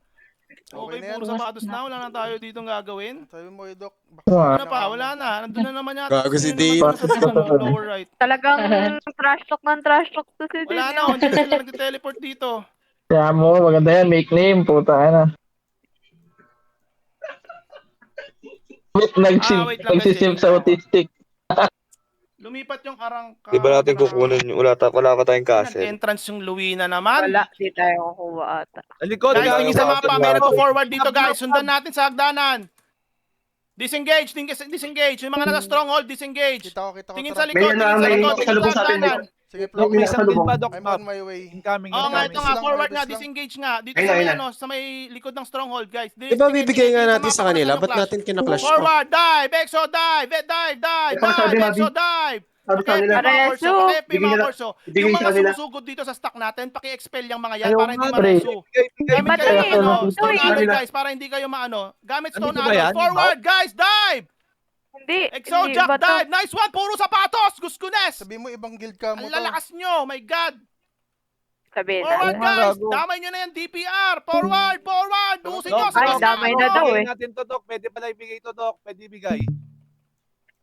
Okay, na yan. puro sapatos na. Wala na tayo dito gagawin. Sabi mo, Dok. Ah. Ano pa? Wala na. Nandun na naman yata. Gago si Sino naman Dave. sa ano, lower right. Talagang trash talk ng trash talk to si Wala Dave. na. Hindi na sila nag-teleport dito. Kaya mo, maganda yan, make name, puta na. wait lang, guys. Nagsisim sa autistic. Lumipat yung arangka. Di ba natin kukunin yun? Wala pa tayong castle. Nag-entrance yung Luina naman. Wala, di tayo kukuha ata. Sa likod, Guys, Wala tingin yung sa castle mapa. May natin. nag-forward dito, guys. Sundan natin sa hagdanan. Disengage. Disengage. Yung mga nasa stronghold, disengage. Kita ko. Tingin Tara. sa likod. Tingin sa likod. Tingin sa hagdanan. Sige, Dok, Flo. may nasa lubong. I'm on my way. Incoming, Oo nga, incoming. ito nga. lang, Forward mabilis nga. lang. Disengage nga. Dito Ayun, sa may, ayun ano, sa may likod ng stronghold, guys. Di ba bibigay nga natin sa kanila? Ba't Flash? natin kina-flash to? Forward, dive, exo, dive, dive, Ikaw, sabi, dive, Mabi. exo, dive. Sabi sa nila, Pareso. Bigyan nila- bigyan Yung sa mga kanila. sumusugod dito sa stock natin, paki-expel yung mga yan Ayaw para hindi nga, pre. mareso. Gamit Ba't kayo ng yun? ano, Ito stone eh. alloy guys, para hindi kayo maano. Gamit stone Ano ba alloy. yan? Forward, guys, dive! Hindi. Exo, hindi jack, ba to? dive! Nice one, puro sapatos! Guskunes! Sabi mo, ibang guild ka mo Ang to. lalakas nyo, my God! Sabihin Forward, na. guys! Damay nyo na yung DPR! Forward! Busin nyo! Ay, damay na daw eh. natin to, Dok. Pwede pala ibigay to, Dok. Pwede ibigay.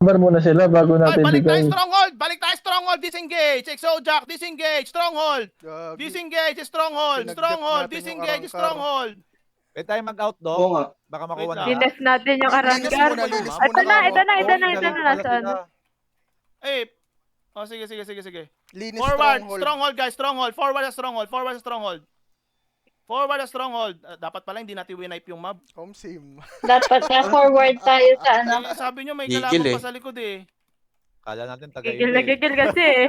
Bar muna sila bago Ay, natin balik tayo bigay. stronghold! Balik tayo stronghold! Disengage! Exo, jack! Disengage! Stronghold! Gagi. Disengage! Stronghold! Pinagdep Stronghold! natin yung Disengage! arangkar. Stronghold! Pwede tayo mag-out, Dok. Oo nga. Baka makuha Wait lang. nila. Linis natin yung Linis aranggar. muna, linis Ito muna na, ka mo. ito na, nasaan? Eh, oh, sige. Linis Forward! stronghold. Stronghold, guys! Stronghold! Forward sa stronghold! Forward sa stronghold! Forward sa stronghold! Dapat pala hindi natin winipe yung mob. Home sim. Dapat na-forward tayo sa ano. Eh, sabi nyo may Gigil kalaban eh. pa sa likod eh. Kala natin Gigil na taga-ibig. gigil kasi eh.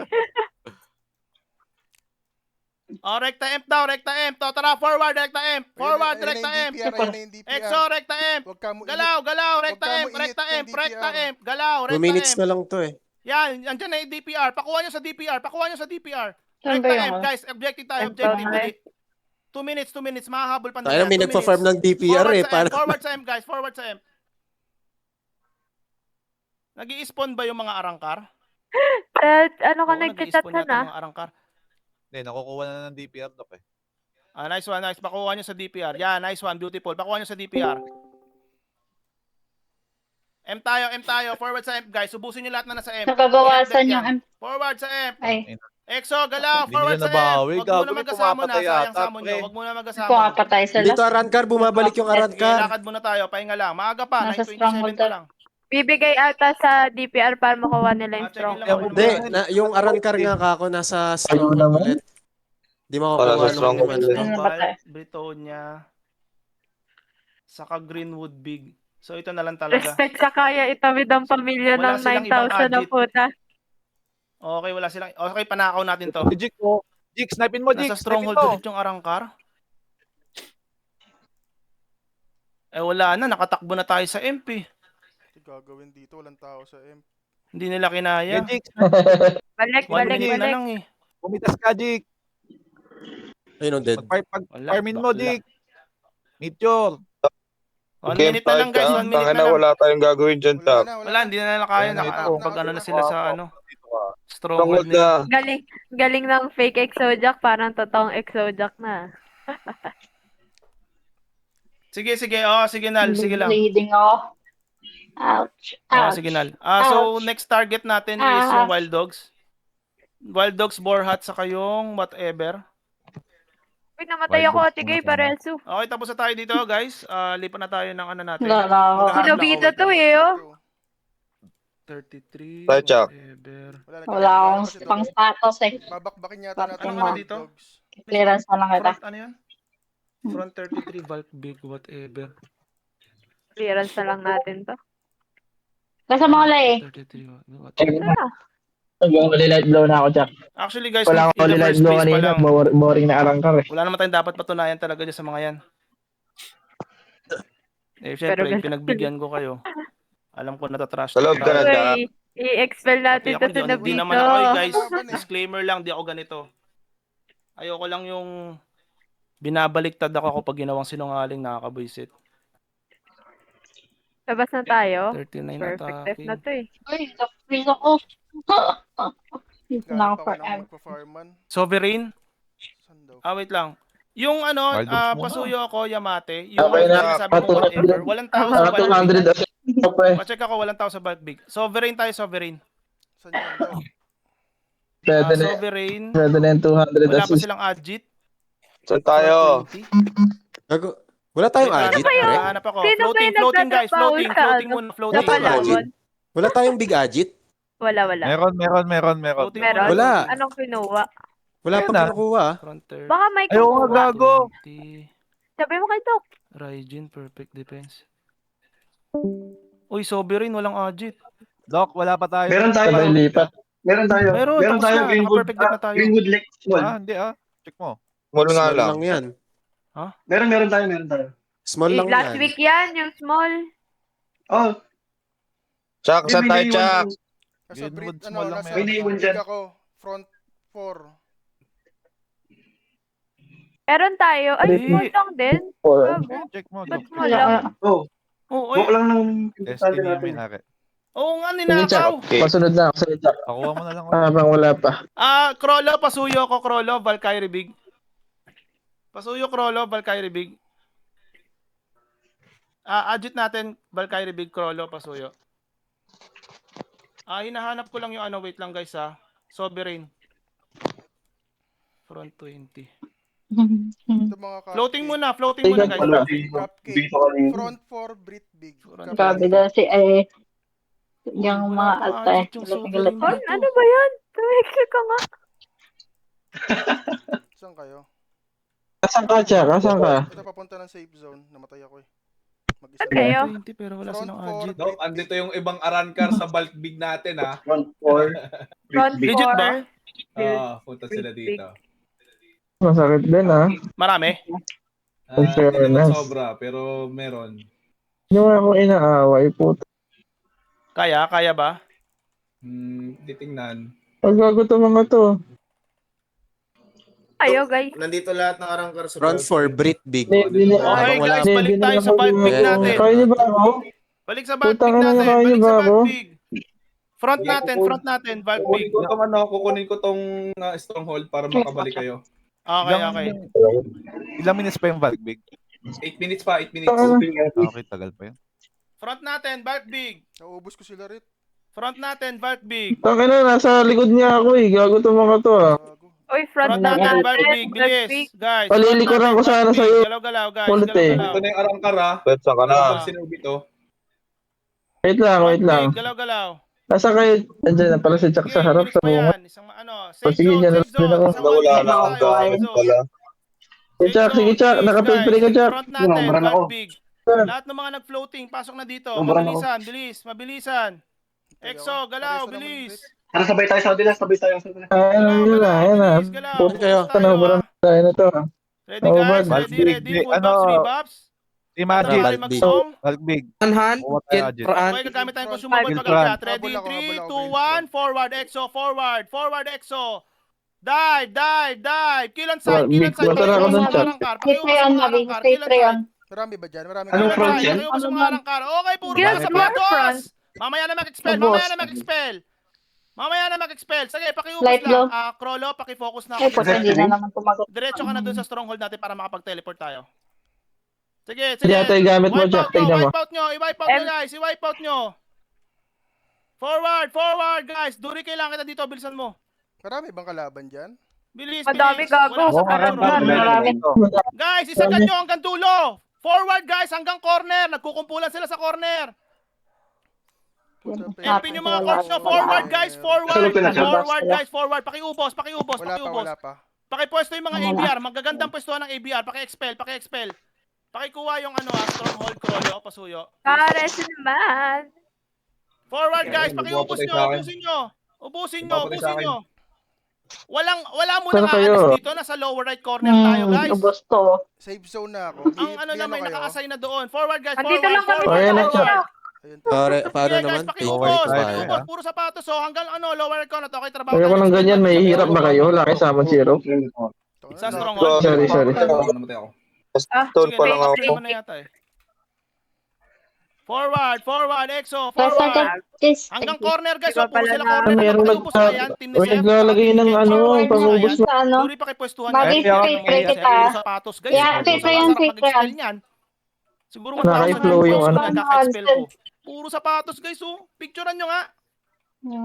Oh, recta amp daw, recta amp. Tara, forward, recta amp. Forward, Ayun na recta yung amp. DPR, ayun na yung DPR. Exo, recta amp. Huwag ka mo Galaw, recta Huwag ka amp, mo recta init amp, ng recta DPR. amp. Galaw, 2 recta minutes amp. na lang to eh. Yan, andyan na yung DPR. Pakuha nyo sa DPR, pakuha nyo sa DPR. Saan Recta ba yung amp, ano? guys. Objective tayo, Ito, objective. okay. Dali. 2 minutes. Mahahabol pa Tayo may 2 nagpa-farm minutes. ng DPR Forward eh. sa amp, Para forward sa amp, guys. Forward sa amp. Nag-i-spawn ba yung mga arangkar? Ano ka Oo, nagchat nag-i-spawn ka yata na? mga arangkar. Hindi, nakukuha na ng DPR, Dok eh. Ah, nice one, nice. Pakuha nyo sa DPR. Yeah, nice one, beautiful. Pakuha nyo sa DPR. M tayo. Forward sa M, guys. Ubusin nyo lahat na nasa M. Nakabawasan Yan. yung Forward sa M. Ay, Exo, galaw. Hindi Forward nila sa M. nabawi. Huwag Gago, muna may mag-asamo na. pumamatay Sayang yata, samo nyo. pre. Huwag muna mag-asamo. pumapatay sila. dito arangkar, bumabalik yung Sige, arangkar. lakad muna tayo. Pahinga lang. Maaga pa. Nasa 9:27 stronghold pa lang. Bibigay ata sa DPR para makuha nila yung Ah, check in lang stronghold. ako. Hindi, yung arangkar nga kako nasa stronghold naman. ulit. Di Para makukuha sa nung stronghold ano ulit. to. Ano ba tayo? Britonia. Saka Greenwood Big. So ito na lang talaga. Respect sa kaya itawid ang pamilya Wala ng silang ibang 9,000 na adit. puta. Okay, wala silang. Okay, panakaw natin to. Jig, oh. Jig, snipin mo, Jig. Nasa Snipin stronghold mo. ulit yung arangkar. Eh wala na, nakatakbo na tayo sa MP. Gagawin dito, walang tao sa M. Hindi nila kinaya. Yeah, Jig. Balik, 1 balik, minute na balik. lang eh. Pumitas ka, Jig. Ayun ang dead. Wala, Farmin mo, bakla. Jig. Meteor. 1 Game minute na lang guys, 1 minute Tangina, na lang. wala tayong gagawin dyan, Wala Tap. na, Wala, hindi na nila kaya. Pag ano na sila sa ano, stronghold Tungkol nila. na. Galing ng fake Exojack, parang totoong Exojack na. Sige, sige Nal, sige lang. Bleeding ako. Ouch. Ouch. Sige Nal. So Ouch. next target natin is yung Wild Dogs. Wild Dogs, Boar Hat, saka yung whatever. Uy, namatay Wild ako, dogs Ate Gay, muna tayo. Paresu. Okay, tapos na tayo dito guys. Lipat na tayo ng ano natin. Wala na ako. Maghahanap lang Sinubida ako, to wait eh, oh. 33, Tayo, Chuck. whatever. Wala akong pang status eh. Babakbakin yata natin. Ano Ano ka na mga dito? dogs. Clearance na lang kita. Front, ano yun? Front 33, Valk Big, whatever. Clearance na lang natin to. Basta mo eh. 33. Hanggang light blow na ako, Jack. Actually guys, Wala in akong the light first blow place pa kanina. lang, Boring na arangkar eh. wala naman tayong dapat patunayan talaga dyan sa mga yan. Eh, syempre, Pero pinagbigyan ko kayo. Alam ko natatrash. Sa loob ka na, Jack. Uy, i-expel natin to sa Di Nabito. naman ako, guys, disclaimer lang, di ako ganito. Ayoko lang yung binabaliktad ako kapag ginawang sinungaling, nakakabwisit. Labas na tayo. 39 Perfect test attacking. na to eh. Uy, freeze ako. Dito Galing na ako pa ako forever. ng magpa-farman. Sovereign? Saan daw? Wait lang. Yung ano, Wild Dogs muna. pasuyo ako, Yamate. Yung Okay na, sinasabi mo whatever. Walang tao sa Mga bulk big. 200 as pa eh. Pacheck ako, walang tao sa bulk big. Sovereign tayo, sovereign. Saan yan daw? Pwede na, Sovereign. pwede na yung 200 Wala pa assist. silang agit. Saan tayo? 420. Wala tayong Wait lang, agit, ba yun? pre. hanap ako. Sino ba Floating, yung floating guys. nagtatrabaho Floating, sa floating ano? muna. Sa Floating. Wala tayong Palawan? Wala tayong big agit. Wala, wala. Meron. Floating Meron? muna. Wala. Anong kinuha? Wala Ayun pa na. kinukuha ah. Fronter. Baka may Ayaw nga kumuha. gago. 20. Sabi mo kay Doc. Raijin, perfect defense. Uy, Sovereign, walang agit. Doc, wala pa tayo. Meron tayo. Sabay lipat. Meron tayo. Meron, Meron tapos tayo. na. Greenwood, Naka-perfect deck na tayo. Greenwood Lake Small. Hindi Check mo. Small nga Small lang. lang yan. Meron tayo. Small lang Last yan. week yan, yung small. Oh, Jack, saan tayo, Jack? Nasa Greenwood, Brit, small lang nasa May naiwan big dyan. ako. Front 4. Meron tayo. Ay, Hindi. small lang din. Or, Bago. Check mo, Ba't Doc. small lang? Oh, Oh, buka oy. lang ng Destiny yung natin. may-ari. Oo nga, sige, Jack. ninakaw. Okay. Masunod na ako sa Jack. Pakuha mo na lang. Habang wala pa. Krolo, pasuyo ko, Krolo, Valkyrie Big. Pasuyo, Krolo, Valkyrie Big. Adjut natin, Valkyrie Big, Krolo, pasuyo. Hinahanap ko lang yung ano, wait lang guys Sovereign. Front 20. Ito mga cupcake. Floating muna guys. Wala. Cupcake. Dito kanina. Front 4, Brit Big. Front Grabe daw si yung Uy, mga wala pa alta eh. agit yung Galit-galit. Sovereign. Oh, ano ba yan? Tumexer ka nga. Saan kayo? Asan ka, Jack? Asan ka? Ito papunta ng safe zone. Namatay ako eh. Mag-isa. Saan kayo? 20 pero wala Front silang 4, agit. Brit Big. Andito yung ibang arankar sa bulk big natin ha. Front 4. Front Legit ba? 4. Punta sila dito. Masakit din ah. Marami? Hindi naman Fairness. sobra, pero meron. Hindi mo ako inaaway, puto. Kaya ba? Titingnan. Paggago to mga to. Ayo, guys. Nandito lahat ng arangkar sa Front 4, Brit Big. Hindi, Okay wala. guys, balik tayo sa bulk big natin. Kaya niyo ba ako? Balik sa bulk Putang big ina natin. niyo, kaya niyo Balik ba sa ako? bulk big. Front natin, bulk big. Kukunin ko tong stronghold para makabalik kayo. Okay. Ilang minutes pa yung Valk Big? 8 minutes pa, 8 minutes. Okay, tagal pa yun. Front natin, bulk big. Naubos ko sila rit. Front natin, bulk big. Tangin na, nasa likod niya ako eh. Gago to mga to ah. Gago. Uy, front Front na natin, natin. bulk big. Bulk Bilis, big. guys. Palilikuran Front ko natin, sana bulk sa'yo. big. Galaw-galaw, guys. Kulit eh. Galaw-galaw. Ito na yung arangkar ha. Pwede ka na. Pag sinubi to. Wait lang, Front wait lang. big, galaw-galaw. Nasa kayo? Andiyan na pala si Jack sa harap sa bunga. Isang safe sige, zone, yan safe zone. na ako. Isang Nawala one na tayo, ang safe gamit zone. pala. Sige, Jack. Nakapil ka, Jack. Front natin, Sobrang ako. bulk big. Lahat ng mga nag-floating, pasok na dito. Sobrang Mabilisan. Exo, galaw, bilis. Tara, sabay tayo sa kanila. Sabay tayo sa kanila. Ayun yun na, ayun na. Bilis, galaw. Puti kayo. Focus tayo, Sobrang tayo na to ah. Ready guys? Valk Ready? Big. Full box, rebuffs? Imagine, Tara, Valk mag-song. Valk Big. Anhan, Kuha tayo agit. Okay, gagamit tayong consumable Front. pag-akyat. Ready? Habol ako, 3, habol ako, 2, 1. Forward, Exo. Forward, Exo. Dive. Kill on side. Matara ako dun, Chad. Safe rayon. Marami ba dyan? Marami Anong ka- front yan? Kayo sa mga arangkar. Okay, puro Yes, mga front. sapatos. Mamaya na mag-expel. Sige, pakiubos Light blow. lang. Krolo, pakifocus na Ay, ako. puto, hindi na naman tumagot. Diretso ka na dun sa stronghold natin para makapag-teleport tayo. Sige. Hindi ito yung gamit mo, Jack. Tignan mo. I-wipe out nyo, guys. I-wipe out nyo. Forward, guys. Duri kailangan kita dito. Bilisan mo. Marami bang kalaban dyan? Bilis. Madami gago. Wala sa Marami. pagkuro. Marami. Guys, isagad nyo hanggang dulo. Forward, guys, hanggang corner. Nagkukumpulan sila sa corner. Empin yung mga coach nyo. Forward, guys. Forward. Pakiubos. Wala pa. Pakipwesto yung mga ABR. Magagandang pwesto ng ABR. Paki-expel. Pakikuha yung stronghold, Krolo, pasuyo. Kares naman. Forward guys, Ayun, pakiubos magpapatay nyo, sa akin. ubusin nyo. Ubusin nyo, Magpapatay sa ubusin akin. nyo. Wala mo Saan nang kayo? aalis dito, nasa lower right corner tayo guys. Ubos to. Safe zone na ako. Ang ano na may kayo? naka-assign na doon. Forward guys, Andito forward, lang kami forward, Ayan na, forward. Ayun. Paano Sige naman? guys, pakiubos, Forward tayo, pakiubos, ha? puro sapatos. So hanggang lower right corner, okay, trabaho Kaya ko tayo. ng ganyan, may hirap ba kayo? Wala kayo sa zero. Sa Ito, stronghold. Sorry. Namatay ako. Stone Sige, pa lang ako. namatay mo na yata eh. Forward, EXO, Basta forward. guys. Hanggang corner guys, Iba so puro pala sila na- corner. Meron Pakiubos na yan, team ni May Seth. naglalagay ng ano, Forward pangubos na sa ano. Duri pa kay pwestuhan Magi, yan. free kita. Puro sapatos guys. Yeah, Puro free sapatos, yan, sarap free mag-expel yan. niyan. Siguro Naka-flow 1,000 yung points ano. ko yan, kaka-expel ko. Puro sapatos guys, oh. Picturean nyo nga.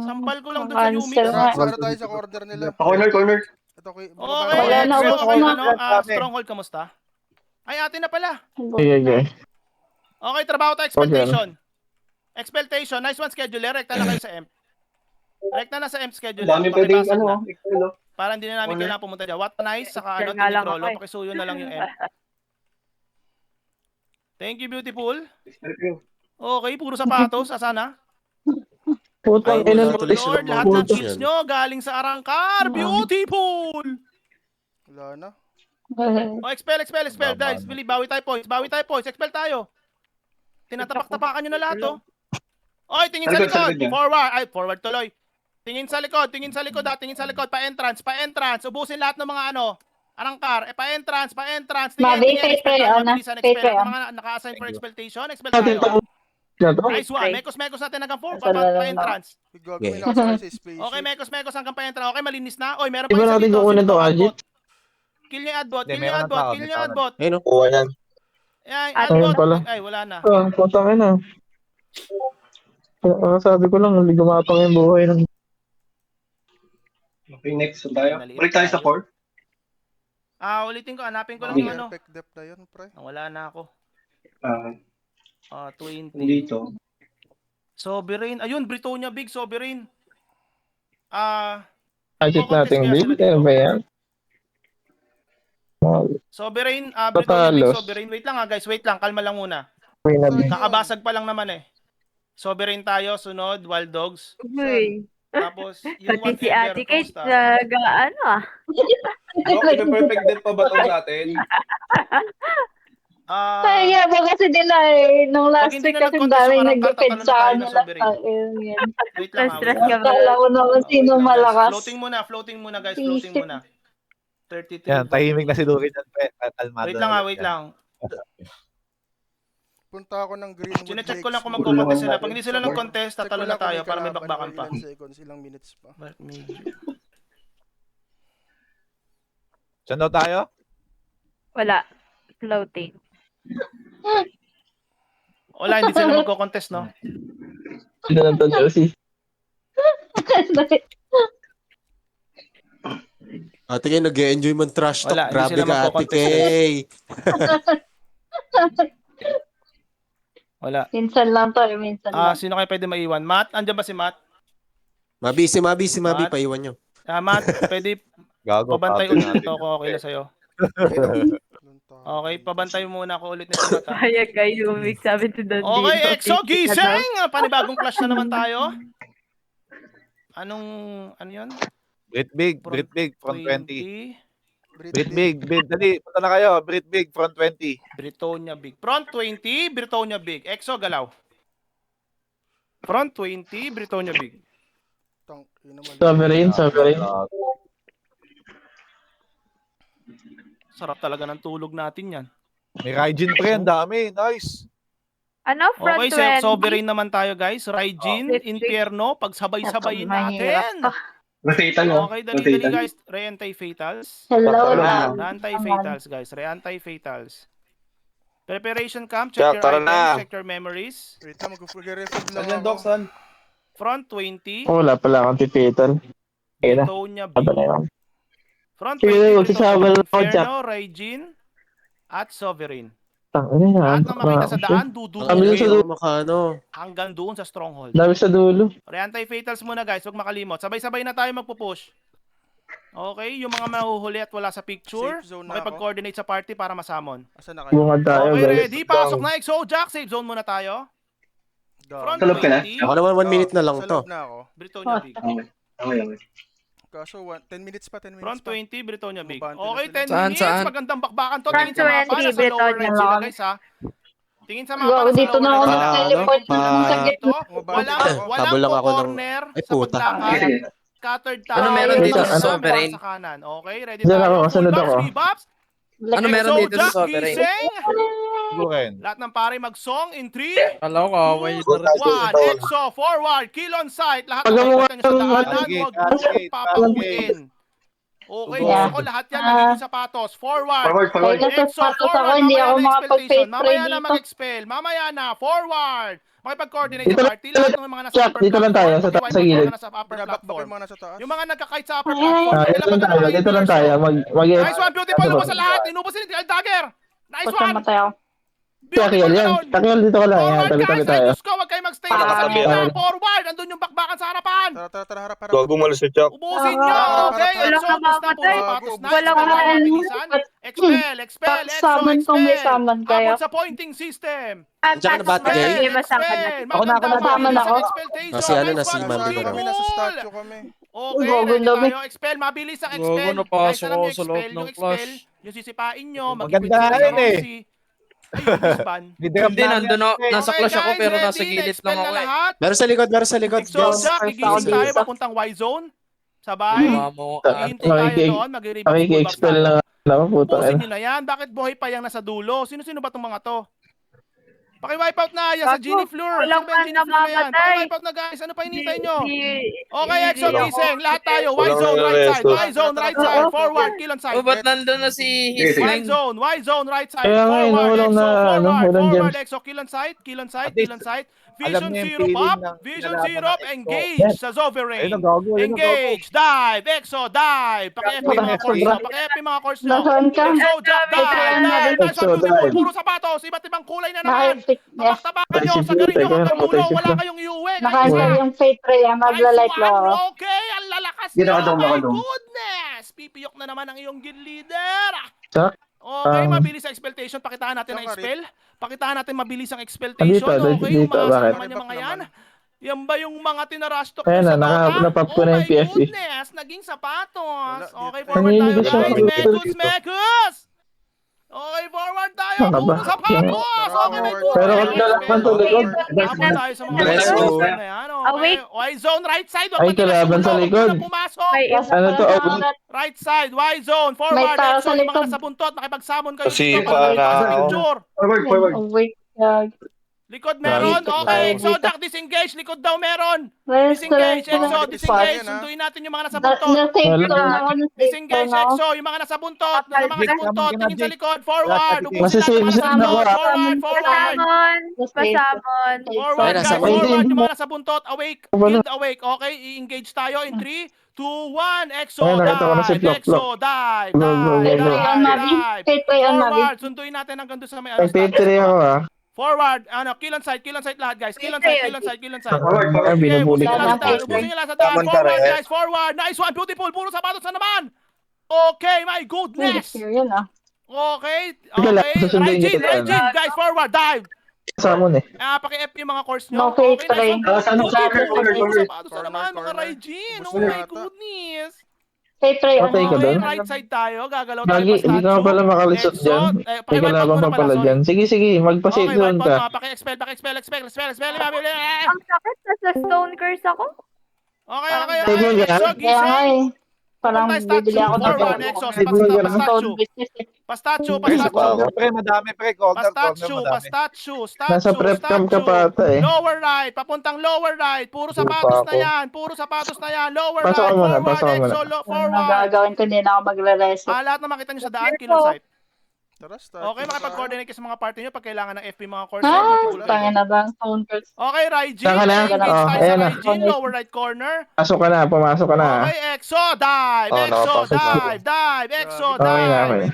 Sampal ko lang doon sa Yumi. Cancel nga. Sana tayo sa corner nila. Corner. Ito, Okay, Wala na, EXO, ubos okay, na. ano, Stronghold, kamusta? Ay, atin na pala. Sige. Okay, trabaho tayo, expectation. Expectation, nice one, scheduler. Rekta na kayo sa M. Rekta na sa M scheduler. Dami pwedeng Pakibasag ano. na. Para hindi na namin kailangan pumunta dyan. What nice, saka ano, Diyan nga lang Tinikrolo. ako eh. Pakisuyo na lang yung M. Thank you, beautiful. Okay, puro sapatos. Asana? Putang Ay, ina. Lord, lahat ng kills nyo galing sa Arangkar. Beautiful! Wala na. Oh, expel, guys. Bili, bawi tayo points. Expel tayo. Tinatapak-tapakan nyo na lahat, oh. Oy, tingin sa Sa likod, sa likod. likod niya. Forward tuloy. Tingin sa likod, pa-entrance. Ubusin lahat ng mga ano. Arangkar, pa-entrance. Mabi, Tingin, pay expel tayo, on, mabilisan, pay expel. on. Ang mga naka-assign for expectation, expel Natin tayo. na to. Nice one. Mekos natin hanggang 4, Sa laro na. pa-entrance. Gagawin ako sa space. Okay, Mekos hanggang pa-entrance. Okay, malinis na. Oy, meron pa Di ba isa natin dito. kukunin Sino to, to? Ajit? Kill niya adbot. Hindi, meron ng tao, may tao. Ayun o. Kuha yan. Ay, Ayun pala. Ay, wala na. Putang ina. Sabi ko lang, hindi gumapang yung buhay ng... Okay, next. So tayo. Balik tayo sa 4. Ulitin ko. Hanapin ko lang Hindi. yung ano. Perfect depth na yun, pre. Wala na ako. 20. Dito. Sovereign. Ayun, Britonia Big, Sovereign. Ajit Contest nating kaya bid. sila dito. Ano ba yan? Sovereign, Britonia Patalos. Big, Sovereign. Wait lang guys. Wait lang. Kalma lang muna. Queen na din. Kakabasag pa lang naman eh. Sovereign tayo, sunod, Wild Dogs. Uy. Tapos, yung Pati si Whatever, Ate Kate, kamusta? ano ah. Okay, perfect death pa ba ito natin? Kaya ba kasi nila eh. Nung Pag last hindi week na kasi nag-contest daming yung nag-defend Arangkar, sa tatalo na tayo ng kanila. Sovereign. Yan. Wait lang. Stress wait ka lang. ba? Kala ko naman sino Wait lang, guys. malakas. Floating muna guys. Floating muna. 33. Yan, tahimik na si Luki dyan, pre. Kalmado Wait lang na wait yan. lang. Punta ako ng Greenwood Sinecheck ko Lakes. lang kung magko-contest sila. Pag hindi sila nag-contest, Check ko tatalo lang na kung tayo para may kalaban bakbakan o pa. Ilang seconds, ilang minutes pa. Saan daw tayo? Wala. Floating. Wala, hindi sila magko-contest, no? Sino lang to, Josie? Ate Kay, nag-e-enjoy man trash talk. Wala, hindi Grabe sila ka, Ate magko-contest. Kay. Wala. Minsan lang to eh, minsan lang. Sino kayo pwede maiwan? Matt? Andiyan ba si Matt? Mabi, Matt? paiwan nyo. Matt, pwede Gago, pabantay pati ulit natin. ito kung okay na sa'yo. Okay, pabantay muna ako ulit nito. Matt, ha? Kaya kayo, Vic, sabi to Don Okay, Dino, EXO, 50 ka daw. gising! Panibagong clash na naman tayo. Ano yun? Breathe big, front 20. 20. Breathe big, dali, punta na kayo. Breathe big, front 20. Britonia Big. Front 20, Britonia Big. EXO, galaw. Front 20, Britonia Big. Sovereign. Sarap talaga ng tulog natin yan. May Raijin pre, ang dami. Nice. Ano, front Okay, 20? sovereign naman tayo guys. Raijin, Oh, Infierno, pagsabay-sabayin Mahirap natin. to. Fatal, no? Okay, dali guys. Re-anti-fatals. Hello Tara lang. Re-anti-fatals guys. Re-anti-fatals. Preparation camp. Jack, Check your tara items. na. Check your memories. Wait lang, mag-refood lang Saan yan, ako. Doc? Saan? Front 20, Wala pala akong tipitan. Kaya na. Britonia Big. Aba na yun. Front Sige, 20, magsasabal Britonia Big. ako, Jack. Inferno, Raijin, at Sovereign. Ano yan? Lahat ng makita sa daan, Kami dudugin sa dulo. Makano. hanggang doon sa stronghold. Dami sa dulo. Re-anti-fatals muna guys, huwag makalimot. Sabay-sabay na tayo magpo-push. Okay, yung mga mahuhuli at wala sa picture, Safe zone na makipag-coordinate sa party para masamon. Asan na kayo? Bungad tayo, Okay, guys. ready? Pasok na, EXO, Jack. Safe zone muna tayo. Front Salog ka na? 20. Ako naman 1 minute na lang Sa to. loob na ako. Britonia Big. Okay. Kaso 10 minutes pa, 10 minutes Front pa. 20, Britonia Big. Bumabante na Okay, sila. 10 Saan, minutes. saan? Magandang bakbakan to. Front Tingin sa mapa. 20, Nasa lower right Britonia. sila, guys, ha. Tingin sa mapa. Gago, Nasa dito na lower ako right sila. nag-teleport Okay, lang sa dito. Bumabante Walang, ako. walang Tabulong ako ng- corner Ay, sa puta. paglakad. Sige. Scattered tayo. Ano meron dito sa Sovereign? Sa kanan. Okay, ready Diyan tayo. ako, kasunod Full box, ako. 3 box. Like, Ano meron Exo, dito sa Jack, Sovereign? gising. Sigurin. Lahat ng pare mag-song in 3, Kala ko kaaway. 1. Exo, forward, kill on sight. Lahat Pag ng mga- makikita nyo sa daanan, Basket, huwag basket, mong papauwiin. Okay, Yeah. gusto ko lahat yan nagiging sapatos. Forward. Forward. Kaya nasa Exo, sapatos ako, forward. hindi Mamaya ako na makapag-fake expectation. pray Mamaya na dito. mag-expel. Mamaya na. Forward. Makipag-coordinate Dito sa lang- party. Lahat ng mga nasa Jack, upper dito lang tayo, platform. sa taas, sa Makiwipe gilid. mga nasa upper Binabakbak platform. yung mga nasa taas. Yung mga nagkakite sa upper Ay, platform. Ah, Kailan dito lang ba tayo, mga dito lang inversion? tayo. Mag Nice one, beautiful. Lumabas sa lahat. Inubusin ni Dagger. Nice Puta, one. matay ako. Takiel Beautiful yan. doon. Takiel dito ka lang. Yan, Forward tabi-tabi guys, tayo. Diyos ko, huwag kayo mag-stay dito sa gitna. Forward, andun yung bakbakan sa harapan. Tara, harap. Gago malas si Chuck. Ubusin nyo, okay? Walang Exo, ubus na, puro kamamatay. sapatos na. Walang Expel, kamamatay. mabilisan. Expel, Exo, Summon kung may expel. summon kayo. Abot sa pointing system. Diyan ka na ba, Tigay? Hindi masangkad na. Ako na, Magandang na ako. expectation. Si ano na, Nice si one, Ma'am Nasa, beautiful. kami nasa statue kami. Okay, Gago, ready dami. tayo. Expel, mabilis ang Gago, expel. napasok Guys, alam ako niyo sa loob expel, ng yung expel, flash. yung sisipain nyo, Maganda mag-equip yan eh. Ayun, disban. Hindi, nandun ako. Nasa Okay, clash ako guys, pero ready? nasa gilid Na-expel lang na ako eh. lahat. Meron sa likod, meron sa likod. So, Guys. Jack, First gigising ako tayo dito. papuntang Y-zone. Sabay. Mamo. Hihintay tayo doon, mag-rebound full box Makiki-expel tayo. lang ako. Puta. Pusin nyo na yan. Bakit buhay pa yung nasa dulo? Sino-sino ba itong mga to? Paki-wipe out na yan sa Gago, Genie Fleur. walang Sino ba yung Genie Fleur na yan? namamatay. Paki-wipe out na guys. Ano pa hinintay nyo? Okay, Exo, Hindi ako. gising. Lahat tayo. Walang Y-zone, right side. resto. Y-zone, right side. Forward, kill on side. Oh, ba't nandun na si Sige, sige. Hisling? Y-zone, right side. Kaya nga, Forward, walang Exo, na- ano, forward, walang forward, gems. Exo, kill on side, kill on side, At kill on least, side. alam Vision niya yung zero feeling pop, ng Vision kinalaban zero ng up, Exo. engage sa Sovereign. Ayun, gago. Engage, dive, Exo, dive. Paki-FP mga course nyo, paki-FP mga course nyo. Nasaan ka? Exo, Jack, dive, dive. Nice Exo, one, beautiful. dive. Puro sapatos, iba't ibang kulay na naman. Naka-fake. Yes. Tabak-tabakan nyo, sa garin nyo hanggang dulo, wala kayong iuwi. Naka-ano yung fate ray. Magla-light lang ako. Okay, ang lalakas Hindi, nyo. nakadome, My nakadome. goodness. Pipiyok na naman ang iyong guild leader. Jack, Okay, mabilis ang expectation. Pakitaan natin ang Saan ka, expel. Pakitaan natin mabilis ang expectation. Andito, Okay, dito, umasa bakit? naman yung mga yan. Yan ba yung mga tinarastok Ayan sa na, Dota? napap ko Oh na my yung PFP. goodness, naging sapatos. Wala, Okay, dito. forward tayo Nanginginig siya. guys. Dito. Mekus, Mekus! Okay, forward tayo. Ano ba? Puro sapatos. Okay, may goodness. Pero kung nalaman sa likod. Abot tayo sa mga Let's right go. zone na yan. Okay, Awake. Y-zone, right side. Huwag Ay, matigas yung kalaban sa ulo. Huwag likod. muna pumasok. May Ano to? Right side, Y-zone, forward, May tao Exo, sa yung mga likod. nasa buntot, nakipag-summon kayo Kasi dito, para- makikita sa picture. Forward. Oh, wait. Likod meron, Dito okay, tayo, Exo, dito. Jack, disengage, likod daw meron. Rest, Disengage, rest. Exo, Rest. disengage, Rest. sunduin natin yung mga nasa Na-safe buntot. zone ako. Na-safe Disengage, zone ako. Exo, yung mga nasa buntot, yung mga nasa buntot, tingin sa likod, forward, ubusin natin Masisave yung mga nasa zone buntot, ako, ah. forward, forward. Pasamon. Pasamon. Forward, Ay, guys, nasa forward, may- yung mga nasa buntot, awake, build awake, okay, i-engage tayo in 3, 2, 1, Exo, Ay, nakita ko na si dive, Plok, Exo, dive, Go, go, go, dive, go. Fate ray on Mavi. dive. Fate ray on Mavi. Forward, sunduin natin hanggang doon sa may ano, Nag-P3 ako ah. forward, ano, kill on side lahat guys, kill on side, kill on side, kill on side. Forward. Ay, Okay, binubuli ubusin ka. nyo lahat sa daan, Tama, ubusin nyo lahat sa daan, Tama ka forward rin. guys, forward, nice one, beautiful, puro sapatos na naman. Okay, my goodness. Yun ah. Okay, Sige lang, okay, susundin nyo Raijin, kita. guys, forward, dive. Summon eh. Paki-F yung mga course No nyo. fate Okay, ray. nice one. Ano, sa Beautiful, corner, puro corner. sapatos na naman, mga Corner. Raijin. Oh Gusto my yata. goodness. Fate ray on Okay ka Mavi. doon? Right side tayo, gagalaw tayo Lagi, pa hindi ka pala makalisot dyan. May kalaban pa pala dyan. Sige, sige, magpa-safe Okay, zone wipe out ka. mo. Paki-expel. Ang sakit. Nasa stone curse ako. Okay, okay, Save mo okay. ka? Exo, Kaya nga gising. eh. Parang Punta statue, bibili ako ng forward, Exo. Save mo ka na. Pastatue. business eh. Pastatue, Isa pa pastatue. ako. Pre, madami pre. Corner, Pastatue, madami. pastatue, Nasa prep camp ka pa ata eh. Lower right, papuntang lower right. Puro sapatos na yan. Puro sapatos na yan. Lower Pasok right, ka muna, forward, pasok ka Exo, muna. Ang forward. nagagawin ko, hindi na ako magre-reset. Lahat na makita nyo sa daan, kill on site. Tara, statue. Okay, makipag-coordinate kayo sa mga party nyo pag kailangan ng FP mga course. Tangin na ba? Phone calls. Okay, Raijin. Saan ka na? Engage Oh, tayo sa ayan na. Raijin, lower right corner. Pasok ka na, pumasok ka na. Okay, Exo, dive, Oh, Exo, nakapasok na. dive, Exo, Okay na, dive. okay.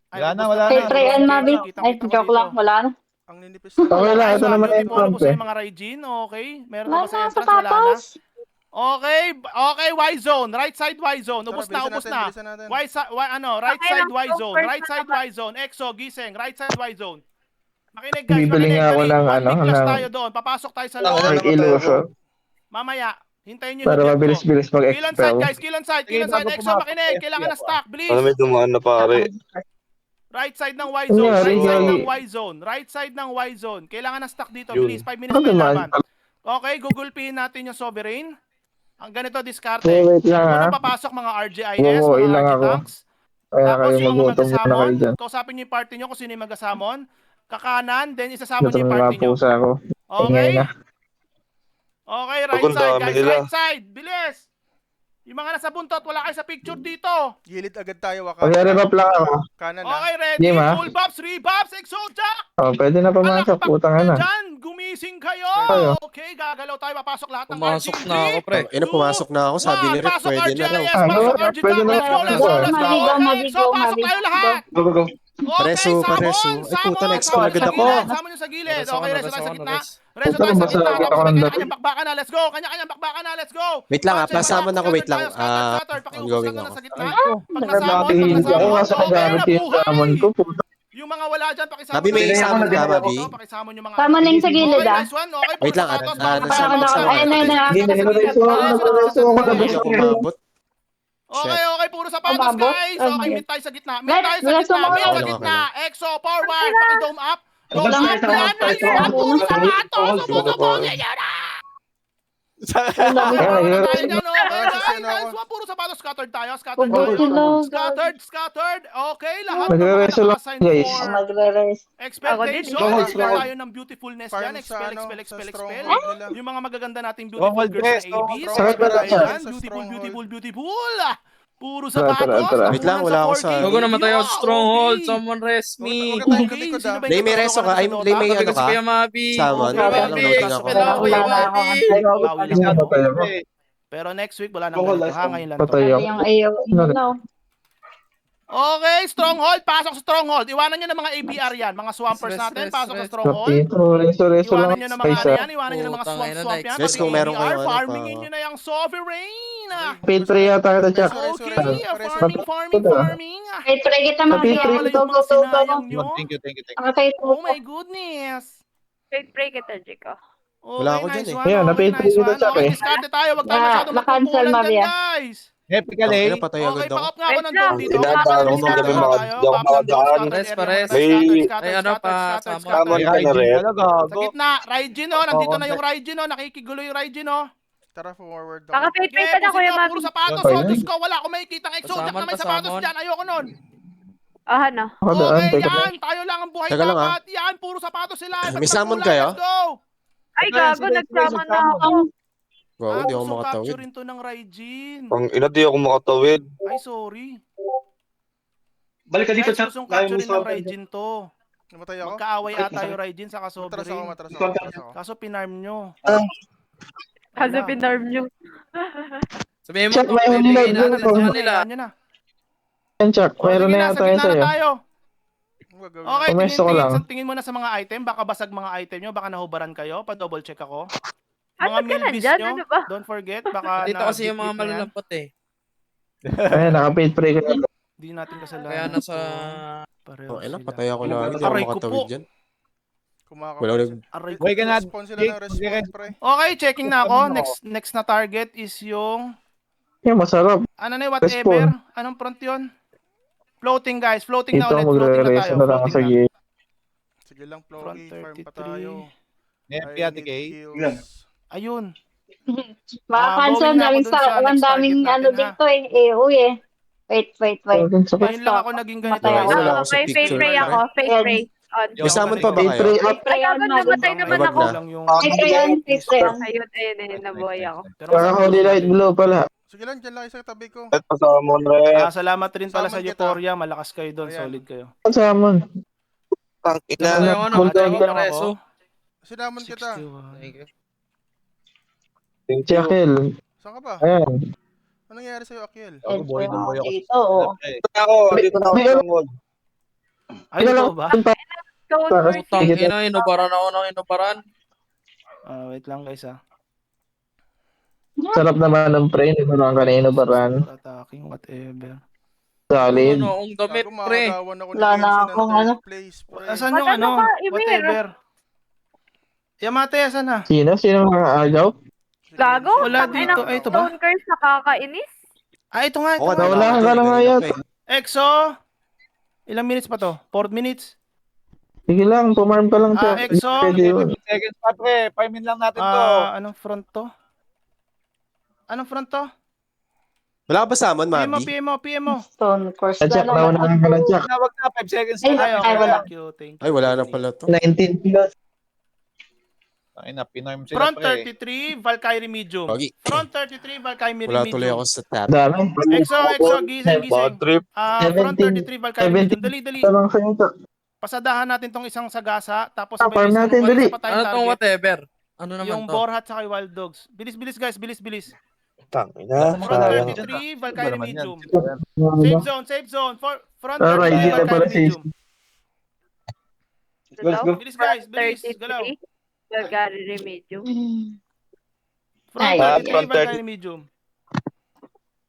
Ay, Wala na, ubos wala na. Fate ray on Mavi. Ay, Kitang-kita ko joke lang. dito. Wala na. Ang ninipis. Okay lang, Nice ito one, naman yung beautiful. Ubos prompt na eh. yung mga Raijin, okay. Meron na Wala ba sa na, entrance? Wala na. sapatos. Okay, okay, Y-zone, right side Y-zone. Ubos na, ubos na. Right Okay side Okay lang, Y-zone, first right na side naman. Y-zone. Exo, gising, right side Y-zone. Makinig guys, Bibili makinig. nga ako Dali, ng, one ano, big class ng- tayo doon. Papasok tayo sa Ang loob. ina, Like illusion. Mamaya, hintayin nyo Para yung mabilis-bilis Kill on mag-expel. side guys, kill on side, Sige, kill on side. bago Exo, pumasok makinig. tayo, Kailangan na ako, stock, Ano please. may dumaan na pare? Right side ng Y Ano zone, yan, right side Gali? ng Y zone, right side ng Y zone. Kailangan na stock dito, Yun. bilis. 5 minutes Ano pa yung naman? laban. Okay, gugulpihin natin yung Sovereign. Ang ganito, diskarte. Wait lang ha. Unang papasok mga RGIS, Oo, mga ilang RG ako. tanks. Kaya Tapos kayo yung mga magutom muna kayo magasamon, dyan. kausapin nyo yung party nyo kung sino yung magasamon. Kakanan, then isasama nyo Gutom yung na party mga nyo. pusa ko. Ingay Okay? na. Okay, right Pagod side dami guys, nila. right side. Bilis! Yung mga nasa buntot, wala kayo sa picture dito. Gilid agad tayo, Mag-re-rep lang ako. Kanan na. Okay, ready? Game, ah. Full buffs, rebuffs, Exojack! Oh, pwede na pumasok. Putang na ina. dyan! Gumising kayo! Tayo. Okay, gagalaw tayo. Papasok lahat ng Pumasok RG3. na ako, pre. Ina, pumasok na ako. Sabi ni Rick, Pasok pwede na daw. RGIS, Ah, pasok no, RG pwede Tank. na. Let's go, let's go, Go, let's go. Mabigaw, Okay, mabigaw, Exo, pasok tayo lahat. Go, go, go. Okay, Pareso, pareso. samon, Ay, puta, samon, next samon agad sa ako. gilid, samon nyo sa gilid. Reso Okay, na, reso tayo reso sa na, gitna. res. Reso Puta, tayo sa basta gitna. nakita Tapos ko may ng kanya-kanyang bakbakan na. Let's go, kanya-kanyang bakbakan na. Let's go. Wait lang, Scattered, plasaman ako, wait lang. scattered. Pakiubos Ongoing lang na ako. sa gitna. Pag nasamon, pag Hindi ako nga sa nasamon, okay, nagamit yung salmon ko. nabuhay. Puta. Yung mga wala dyan, pakisamon. Mabi, may na- isama Pakisamon ka, na- Mabi. Pakisamon yung mga... Summoning sa gilid, Okay, ah. nice one. Okay, Wait lang, puro sa patos, ah, bawal nasa- na- nasa- ayun na yun na. Hindi na nireso ako. Nagreso ako. Hindi ako umabot. Okay, okay, puro sapatos Umabot? guys. Oh Okay, my meet tayo sa gitna. Meet tayo sa Let's gitna. sumabot. Meet sa Okay, gitna. okay. Exo, forward. Paki-dome up. Dome Labas up. tayo sa mga Yan, tayo sa yan. mga Puro mga sapatos. mga Sumubok. Yan na. Okay, nice one. Puro sapatos. Scattered tayo. Scattered tayo. Scattered. Okay, lahat ng mga Nagre-reso lang, naka-assign guys. for Magre-rest. expectation. Ako din. Expect tayo ng beautifulness Farm yan. sa Expel, ano, expel, sa expel, stronghold expel. nila. Yung mga magaganda nating Stronghold beautiful girls best, na ABs. stronghold Expect tayo best. dyan. Sa Beautiful, stronghold. beautiful, beautiful. Puro Tara, tara, sapatos. tara. Wait lang, wala ako sa- Bago naman tayo sa stronghold. Okay. Someone rest me. Huwag ka tayong Okay, kalikod, sino ah. ba Lay, may reso ka. Ay, lay, may Sabi ano ko si ka? Kuya Mabi. Salmon. Kuya Okay, Mabi, okay. exo Okay. pala ako, Kuya Mabi. Bawi lang ako. Patay ako. Pero next week wala nang Stronghold, ganito. Ha, stronghold. ngayon lang to. Patay ako. Yung ayaw. No. Okay, stronghold. Pasok sa stronghold. Iwanan nyo ng mga ABR yan. Mga swampers Rest, natin. rest, Pasok sa rest. stronghold. Reso lang. Iwanan nyo ng mga ano yan. Iwanan nyo ng mga Putang ina, swamp yan. Guys, Pati kung meron ABR, kayong ano, farmingin pa- nyo na yung sovereign. Paid pre yata kita, Jack. Okay, Reso. farming. Wait, pray kita Sabi, mga pray Wala go, yung go, mga go, go. sinayang nyo. Thank you, thank you, thank you. Okay, Oh my goodness. Wait, pray kita, Jiko. Wala ako Okay, dyan nice eh. one. Ayan, Okay, na-paid nice kita, one. Jack, Okay, eh. diskarte tayo. Wag tayo Na- masyadong na-cancel, magpupulan dyan, Mabia. guys. Epically, Ina, patay Okay, agad ako. pa-up nga ako ng Wait dome lang. dito. Tinadaan Papadali ako scatter gabi tayo. mga- Pa-up di ako ng dome, makadaan. scatter Pares, area, pares. scatter, May- scatter, Ay, ano scatter, pa, scatter, sama. scatter. Tama ka na Raijin rin. talaga, Sa go. gitna, Raijin oh, nandito Oo, na yung Raijin oh, nakikigulo yung Raijin oh. Tara, forward ako. Naka-pray Okay, ka na, Kuya pusin nyo, Mabi. puro sapatos Okay. oh, Diyos ko, wala akong makikita ng exotic Pasamon, na may sapatos pasamon. dyan, ayoko nun. Ah, ano? Nakadaan, Okay, teka lang. yan, tayo lang ang buhay Teka lang, dapat, yan, puro sapatos sila. May summon Tagtagpulan, kayo? Let's go. Ay, gago, nagsama na ako. Wow, hindi ako Gustong makatawid. capturein to ng Raijin. Ang ina, di ako makatawid. Ay, sorry. Balik ka dito, Guys, Chuck. gustong Kaya mo capturein sa ng Raijin to. Namatay ako? Magkaaway ata yung Raijin sa Matras ako, Sovereign. matras ako, matras ako. Kaso pinarm nyo. Kaso pinarm nyo. Sabihin mo, Check, may bibigay umilag natin dun sa ako. kanila. Yan na. Yan, Jack. O, Mayroon sige na na, yata sa yun gitna na sa'yo. tayo. Huwag gawin. Okay, Pumesto ko lang. tingin mo na sa mga item. Baka basag mga item nyo. Baka nahubaran kayo. Pa-double check ako. Ah, Mga ba't ka milbis nandyan? nyo. Ano ba? Don't forget. Baka Dito kasi yung mga na-dip na yan. malalampot eh. Ayan, naka-paid pre ka na. Hindi natin kasalanan. Kaya nasa... Pareho Oh, ina, sila. patay ako lagi. Hindi ako Aray ko makatawid po. dyan. Kumakapos. Wala nag... Aray ko. Huwag ka na, Response sila ng response, pre. Okay, checking na ako. Next na target is yung... Yan, masarap. Ano na yung whatever? Anong front yun? Floating guys. Floating na Ito, ulit. Floating na magre-reso tayo. na lang sa Floating na. gate. Sige lang, Front Plogi. Farm pa 33. tayo. Nempi I ate need Kay. kills. Yan. Ayun. Maka-cancel bowling na ako daming dun sa sa, ang next daming target ano natin, dito eh. Uy eh. Wait. Ayun, sa Ngayon lang ako naging ganito. Matay guys. ako. Wala ako Oo, sa may fake picture. pray ako. Fake Yan. pray. On. May summon pa ba Paid kayo? pre up. Pray Ay, on, gago, Mabia. namatay naman Wag ako. na. Lang yung... May pray on, may pray on. Ayun, ayun, nabuhay ako. Pero Saka holy light glow pala. Sige lang, dyan lang kayo sa tabi ko. At pasamon rin. salamat rin pala sa Summon kita. Euphoria. Malakas kayo doon. Ayan. Solid kayo. Ang salmon. Ang Ano ina. yung ano? Bulldog Ano ka. yung reso? Sinamon kita. 61. Thank you. Thank you. Jackil. Saan ka ba? Ayan. Anong nangyari sa'yo, Akiel? Ako, boy na boy ako. Dito, oh. Dito na ako sa mall. Ay, ito ba? Code Para- word. Putang ina, inubaran ako ng inubaran. Wait lang guys ah. Sarap naman ng pre. Hindi mo lang kanino baran. Attacking, whatever. Solid. Ano akong damit, Gago, pre. makagawan ako ni Wala na Kenzie ng akong third ano. place, pre. Asan Ba't yung ano ano? ka, Emir? Whatever. Yamate, asan na? Sino? Sino mga agaw? Si Gago? Kenzie. Wala Tangina dito. ng Ay, ito ba? Stone curse, nakakainis. Ah, ito nga, ito Oo, nga. Wala ka lang nga yan. Exo! Ilang minutes pa to? 4 minutes? Sige lang, pumarm ka lang siya. Exo! Pwede yun. 15 seconds pa, pre. 5 min lang natin to. Anong front to? Anong front to? Wala ka ba summon, PMO, Mabi? PMO. Stone course At check na na naman. ka lang siya. Tinawag na, 5 seconds Ay, na. Ay, okay. wala. Thank you, thank you. Ay, wala na pala to. 19 kilos. Ay na, pinorm sila, Front pre. 33, Valkyrie medium. Pogi. Front 33, Valkyrie Wala tuloy medium. ako sa tab. Dami. Exo, gising, gising. Bad trip. Front 33, Valkyrie medium. Dali, dali. Tanong sa inyo. Pasadahan natin tong isang sagasa, tapos Farm natin, walang dali. isa pa tayong Ano tong target. whatever? Ano naman Yung to? Borhat sa Wild Dogs. Bilis, bilis guys, bilis, bilis. Tangina. Front Sayang. 33, Valkyrie medium. Ano Safe zone. Front Alright, 33, dito pala Valkyrie si- medium. Let's go. Bilis guys, bilis. Galaw. 33. Valkyrie medium. Front Ay, 33, front Valkyrie medium.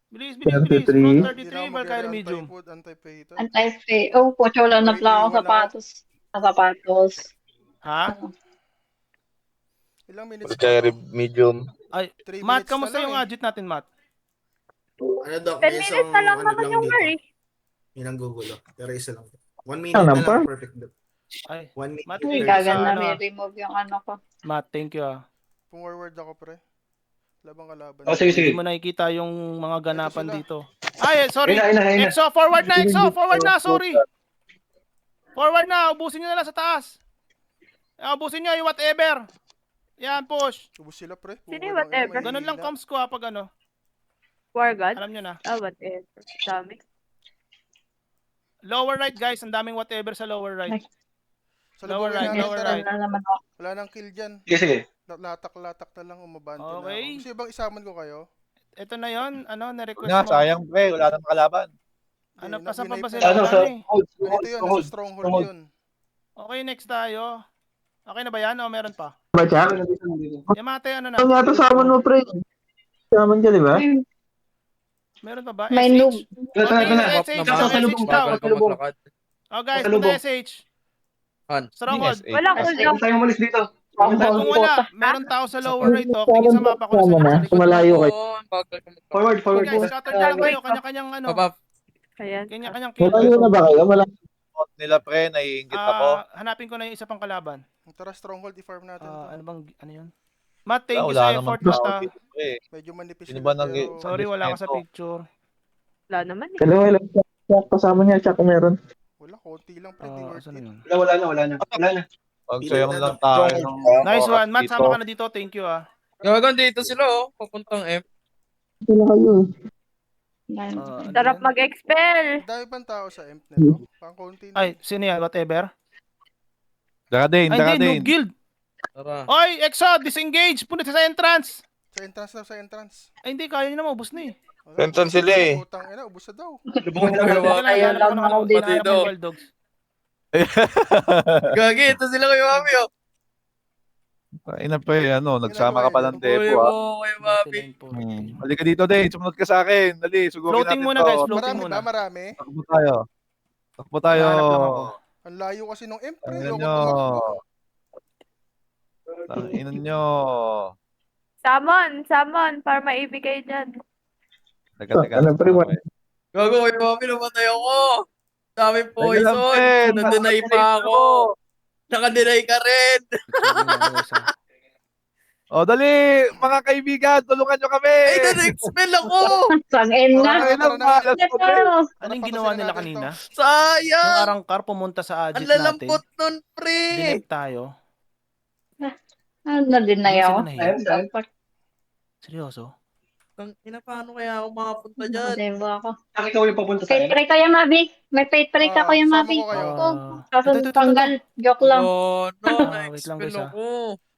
Bilis, bilis, bilis. 33. Front Hindi 33, na ako Valkyrie mag-area, medium. anti-food, anti-payta. Anti-pay. Oh, pucho, wala na pala ako Wala. sapatos. Sapatos. Ha? Ilang minutes Valkyrie medium. 3 Matt, minutes kamusta na lang yung eh. adjit natin, Matt? Ano, Doc? 10 minutes na lang naman yung Mari. Yun ang gugulo. Pero isa lang. 1 minute Ano na pa? lang. Perfect, Doc. Ay, 1 minute. Matt, Ay, thank you gaganda, sa, may remove yung ano ko. Matt, thank you ah. Forward ako, pre. Labang kalaban. Oh, sige, sige. Hindi mo nakikita yung mga ganapan dito. Ay, sorry. Ayun na. Exo, forward na, sorry. Forward na, ubusin nyo na lang sa taas. Ubusin nyo yung whatever. Yan, push. Ubus sila, pre. Sino Puro yung lang, whatever? may Ganun lang hihina. comms ko ha, pag ano. War God? Alam nyo na. Whatever. Dami. Lower right guys, ang daming whatever sa lower right. Sa Lower labuhin right, natin, lower tara. right. Wala naman ako. Wala nang kill dyan. Sige, sige. Latak-latak na lang, umabante na Okay. ako. Gusto bang isaman ko kayo? Ito na yon, ano, na-request Nga, mo. sayang, pre. Wala nang kalaban. Ano, Hindi, pasan pa ba binay- sila? Ano, Wala sa na eh. hold, Ganito yun, nasa stronghold stronghold. yun. Okay, next tayo. Okay na ba yan o meron pa? Ba siya? Yamate, ano na? Ano nga to summon mo, pre? Summon ka, di ba? Meron pa ba? May SH? noob. Ito na. SH Map daw, naman. SH daw. Bagal ka maglakad. Oh guys, Pasalubong. punta SH. Han. Stronghold. Yes, Wala Kasi- cooldown. Huwag tayong umalis dito. Kung wala, meron tao sa lower right oh. Tingin sa mapa ko na Summon sa na. likod. Malayo kayo. Oo, bagal ka maglakad. Forward, Okay forward. guys, scatter na lang kayo. Kanya-kanyang ano. Pabab. Ayan. Kanya-kanyang kill. Malayo na ba kayo? Malayo. Bot nila, pre. Naiingit ako. Hanapin ko na yung isa pang kalaban. Tara, stronghold, i-farm natin to. Ano bang, ano yun? Matt, thank you Wala sa naman effort, tao basta. dito, pre. Medyo manipis Sino sila, ba nag- pero- Sorry, wala ka sa picture. Wala naman eh. Dalawa lang. Kasama niya, tsaka meron. Wala, konti lang, pre. Di worth Asan na it. yun? Wala na. Magsayang lang tayo ng Nice oras one. Matt, dito. sama ka na dito. Thank you ah. Gawagan dito sila oh. Papuntang M. Sila kayo. Yan. Ano Sarap yan? mag-expel. Ang dami pang tao sa emp na to. Pang konti na. Ay, sino yan? Whatever. Daradin, Ay, hindi. daradin. Noob Guild. Tara. Oy, Exo, disengage. Punta sa entrance. Sa entrance na, sa entrance. Ay, hindi. Kaya nyo na maubos na eh. Wala, Entrance sila eh. Putang ina, ubus na daw. Lubong na Teka kayo. Ayaw lang ako dito. Hinahanap ko yung Wild Dogs. Gagi, ito sila kayo mami oh. Ina pre, ano, nagsama ka pa ng Uy depo ah. mo, kayo mami. Halika dito, Dave. Sumunod ka sa akin. Dali, sugurin Floating natin muna, to. guys. Floating Marami muna. ba? Marami? Takbo tayo. Takbo tayo. Hanap lang ako. Ang layo kasi nung emp, pre. Tangina Loko nyo. tumakbo. Tangina nyo. Summon, para maibigay dyan. Teka, teka. Ano, pre, Okay. Gago, kayo mami, namatay ako. Daming Teka lang, poison. Ted. Nadeny pa ako. Nakadeny ka rin. O, dali. Mga kaibigan, tulungan nyo kami. Ay, na-expel ako. Sangin na. Tangina na, malas ko, pre. Ano yung ginawa nila kanina? Yung Sayang. Arangkar pumunta sa Ang adjit natin. lalambot nun, pre. Dinect tayo. Ano din na Hindi yaw? sila nahiya. Seryoso? Ang ina, paano kaya ako makapunta dyan? Diba ako? Bakit ikaw yung papunta sa Pay akin? break kayo, Mabi. May pay break ako yung sama Mabi. ko kayo. Kaso Ito. tanggal. Joke lang. Oh, no, Wait lang, na-expel guys, ah. ako.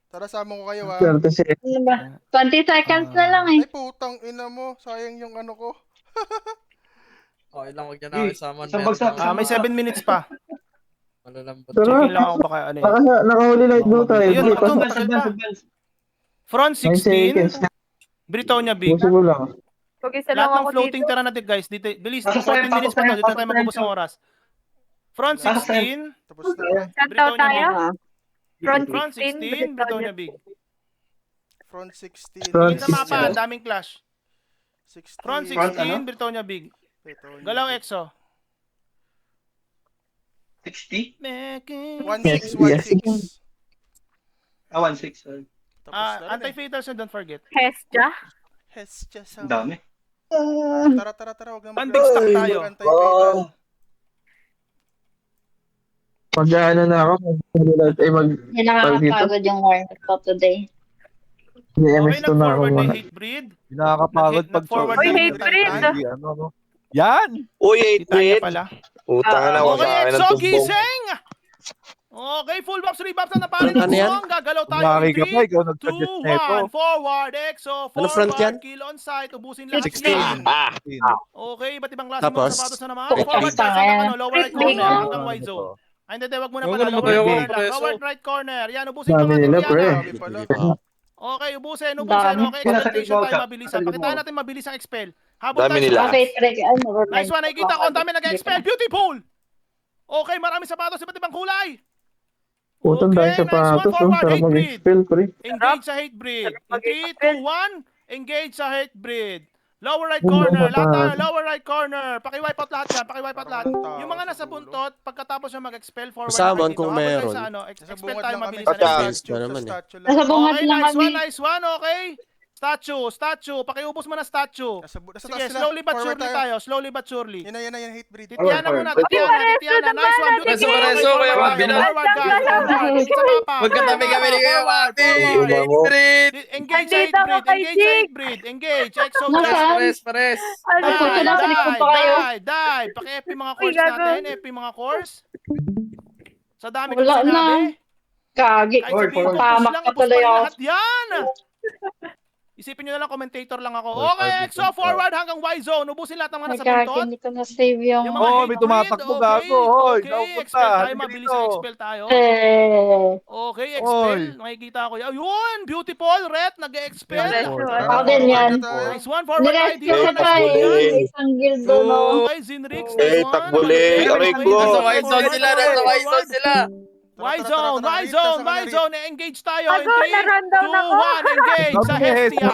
Tara, sama ko kayo, ha. Swerte si Ano ba? 20 seconds na lang eh. Ay, putang ina mo. Sayang yung ano ko. Okay lang, wag niya na isama. Isang bagsak. May 7 minutes pa. Malalambot. Tara. Checking lang ako baka ano yun. Baka nakahuli light blue tayo. Ayun, Hindi, ito. Advance. Front 9 seconds. 16. Britonia Big. Puso ko lang. Pag isa lang Lahat ng ako floating dito. tira natin guys. Dito, bilis. Pasok na 14 yan, minutes pa to. pasok na yan, Dito na tayo pasok na magubos yan. ng oras. Front Pasok na 16. Tapos na pre. Saan tao tayo? Front Front 16. Britonia Big. Front 16. Front Tingin sa mapa. Ang daming clash. 16. Front Front 16. ano? Britonia Big. Betonia. Galaw EXO. 60? 16, Yes, 16. 16. Sorry. Tapos na rin eh. Anti-fatals na don't forget. Hestia. Hestia sa... Ang dami. Tara, wag na Big stack tayo. Anti-fatal. Pag ano na ako, Hindi nakakapagod yung warm-up ko today. Okay, mag-DMS to na ako. nag-forward na hate breed. Nakakapagod pag Nag-forward Uy, na hate breed. Ano? Yan! Uy, Si Tanya 8 pala. Utang na, wag Okay, sa akin ng EXO tumbong. gising! Okay, full buffs, rebuffs na naparin ng Ano yan? song. Gagalaw tayo. Kumari ka 3, pa, ikaw 2, nag-suggest na ito. 1. Forward, EXO. Ano front yan? Forward, kill on site. Ubusin lahat 16. yan. Ah, Okay, iba't ibang klase Tapos? mga sapatos na naman. Wait, Forward wait, guys, wait. hanggang lower right Wait, corner, wait. hanggang wide zone. Ay, hindi, wag muna Huwag pala. mo Lower right naman corner lang. preso. Lower right corner. Yan, ubusin Dami mga nila, Triana. pre. Sabi pala. Okay, ubusin. Dami. Okay, Nasa expectation likod tayo ka. mabilisan. Nasa likod Pakitaan mo. natin mabilis ang expel. Habol Dami tayo nila. sa Okay, Trek. Nice one, nakikita ko. Ang dami nag-expel. Beautiful! Okay, maraming sapatos, iba't ibang kulay. Putang dahil Okay, sa nice one, patos, forward, sarap hate mag-expel, pre. Engage sa hate breed. In 3, 2, 1, engage sa hate breed. Lower right Ano corner. ba Lahat tayo, pa? lower right corner. Paki-wipe out lahat yan. Paki-wipe out lahat. Tao Yung mga sa nasa dulo. buntot, pagkatapos yung mag-expel forward Kasama na kayo kung dito. Habol tayo meron. sa ano, Nasa expel bungad tayo lang kami. mabilis Sa sa Tata. expel. statue, naman sa eh. statue lang. Nasa bungad Okay, lang nice kami. one, nice one. Okay. Statue. Pakiubos mo na statue. Nasa Sige, taas sila. slowly but Forward surely tayo. Slowly but surely. Yan na, hate breed. Titiana muna. Forward. Titiana. Nice one. Preso, Beautiful. preso, Kuya Forward, Marvin, ah. forward, guys. Forward. Tingin sa mapa. Magkatabi kami ni Kuya Marty! Forward. Iba mo. Engage sa hate Andito ako breed. kay Engage sa Chick. hate breed. Engage. EXO. Nasaan? Pares. Ano? Ay, puto na, salit ko pa kayo. Die. Paki-FP mga course gago. natin. FP mga course. Sa dami ko Wala sinabi. na. Kagi. Kahit Forward, sabihin ko, forward. push Pamak lang, ka push pa tuloy rin ako. lahat yan. Isipin nyo na lang, commentator lang ako. Okay, EXO, forward hanggang Y-zone. Ubusin lahat ng mga nasa Nagkagi, buntot. hindi ko na-save yung... Yung mga Oh, hate may tumatakbo, breed, gago. Hoy, okay, napunta. expel tayo, Halika mabilis dito. na expel tayo. Okay, Oy. expel. Nakikita ko yan. Ayun, beautiful, Ret, nag-expel. Ako din yan. Nice one, forward tayo Nirescue dito. ko Nice tayo. one yan. Isang gildo, no? Okay, Zinrix, nice one. takbuli. Aray ko. Nasa white zone sila, nasa white zone sila. Y-zone, engage tayo. Ako, na-rundown ako. 2, 1, engage sa Hestia.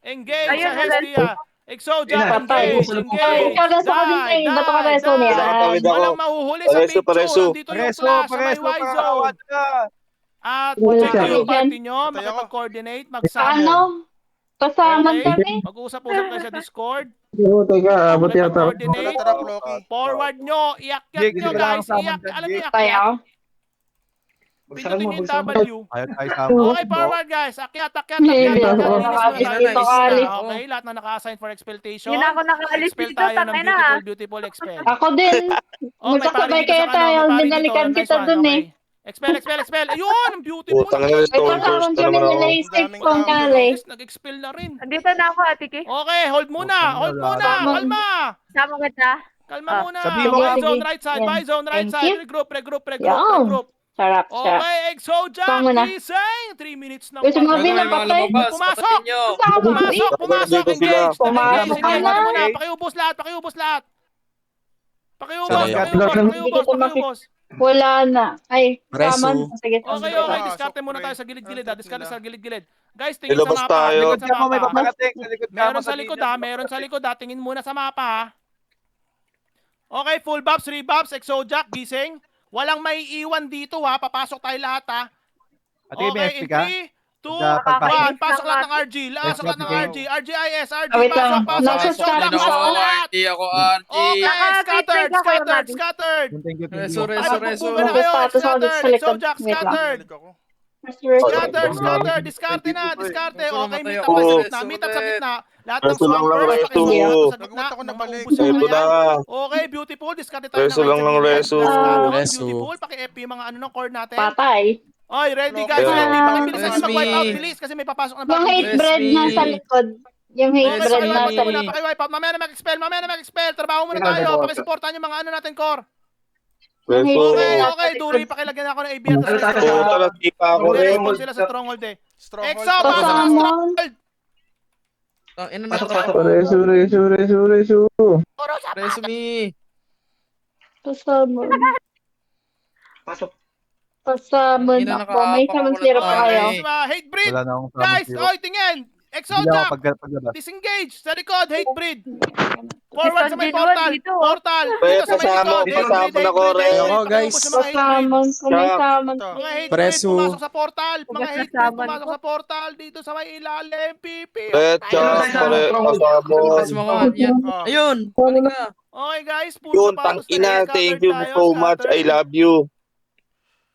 Engage sa Hestia. Exodia, engage. Ikaw na sa kami na Bato ka reso niya. Nakatawid ako. Walang mahuhuli sa Pareso, picture. pareso. Nandito yung flash sa may Y-zone. At check nyo yung party nyo, makipag-coordinate, mag-summon. Ano? Pasaman Okay? kami. Mag-usap-usap tayo sa Discord. Teka, abot yata. Coordinate. Tara, Floki. Forward nyo, iyakyat Jig, nyo hindi guys. kailangan Iyak, kasama alam niyo dyan, Kaya iyakyat. ako. Bagsakan Pindutin mo, nyo yung bagsakan mo. W. Ayaw tayo sa Okay, forward guys. Akyat. Hindi, Linis muna nakakita tayo. ko kali. Okay, lahat na naka-assign for expeltation. Hindi na ako nakaalis Expel dito, tayo ng tangina. beautiful expel. Ako din. Oh, may Magkasabay pari dito kaya sa tayo. may pari Binalikan dito. kita Nice one, dun eh. okay. Expel. Ayun, beautiful. Utang na, May Stormers kasama na kami naman nila ako. yung safe kong kali. Nag-expel na rin. Andito na ako, Ate Ki. Okay, hold muna. Kalma. Sama kita. Kalma muna. Sabihin mo, By sige. zone right side. Yan. By zone right Thank side. you. Regroup. Yan. Sarap. Okay, Exodia. Tama na. Gising. 3 minutes na. Gusto mo Bago may bilang mga patay? lumabas, Pumasok! kapatid nyo. Pumasok. Engage. Pumasok ka na. Pakiubos lahat. Pakiubos. Wala na. Ay, Reso. saman. Sige, Okay, diskarte muna tayo sa gilid-gilid. Diskarte sa gilid-gilid. Guys, tingin Ilabas sa mapa. tayo. Tingin sa May mapa. paparating sa likod ka, Meron sa likod ha. Tingin muna sa mapa ha. Okay, full buffs, rebuffs, Exojack, gising. Walang may iwan dito ha. Papasok tayo lahat ha. Ate, may Okay, FP in ka? 3, 2, Pagka- 1. Pasok lahat ng RG. Pasok lahat ng RG. RGIS, RG. Wait lang. Pasok. Nasa Exojack, Hindi status pasok ako lahat. RT, ako RT. Okay, scattered. Thank you. Reso. Magbubuga na kayo. Nasa status ako dito sa likod. Exojack, Wait lang. scattered. Balik ako. Scatter. Diskarte na. Okay, meet up Oo. sa gitna. Meet up sa gitna. Lahat ng Reso lang lang, swampers, reso. pakiswamp sa gitna. Nagulat ako na balik. Maubos na Ito na. yan. Okay, beautiful. Diskarte tayo Reso lang lang, reso. Reso. Beautiful. Paki-FP mga ano ng core natin. Patay. Oy, ready guys. Yeah. Ready. Pakibilisan nyo Resmi. mag-wipe out. Bilis kasi may papasok na Yung hate bread Crispy. nasa likod. Yung hate Okay, bread pakiwipe nasa out muna. likod. Pakiwipe out. Mamaya na mag-expel. Trabaho muna tayo. Pakisuportahan yung mga ano natin core. Reso. Okay. Duri. Pakilagyan ako ng ABS. Puta, nag-ipa ako rin. Response sila sa stronghold eh. Stronghold. Exo, pasok ng stronghold. Ang ina Pasok, na. pasok. Resu. Resume. Pasamon. Pasok. Pasamon Ina, ako. May nakakapakulat samon zero na pa ako kayo. eh. Hate breed. Wala na akong Guys, zero. oy, tingin. Hindi Exojak. ako paglabas. Disengage. Sa likod, hate breed. Forward sa may Jason Jinwon portal. dito. Portal. Kaya Dito sa may kasama- likod. Hate kasama breed, na ko hate breed, rin. hate Ako, breed. guys. Pakiubos yung mga hate breed. Pasamon. Kung may Siya. samon. Ito. Mga hate Preso. breed, pumasok sa portal. Mga Hugas na hate breed, saban pumasok ko. sa portal. Dito sa may ilalim. PP. Petsa, pare, pasabon. Mas mga yan. Oh. Ayun. Balik ka. Okay guys, puro Yun, sapatos tang ina, na thank you scattered so tayo, much. I scattered. love you.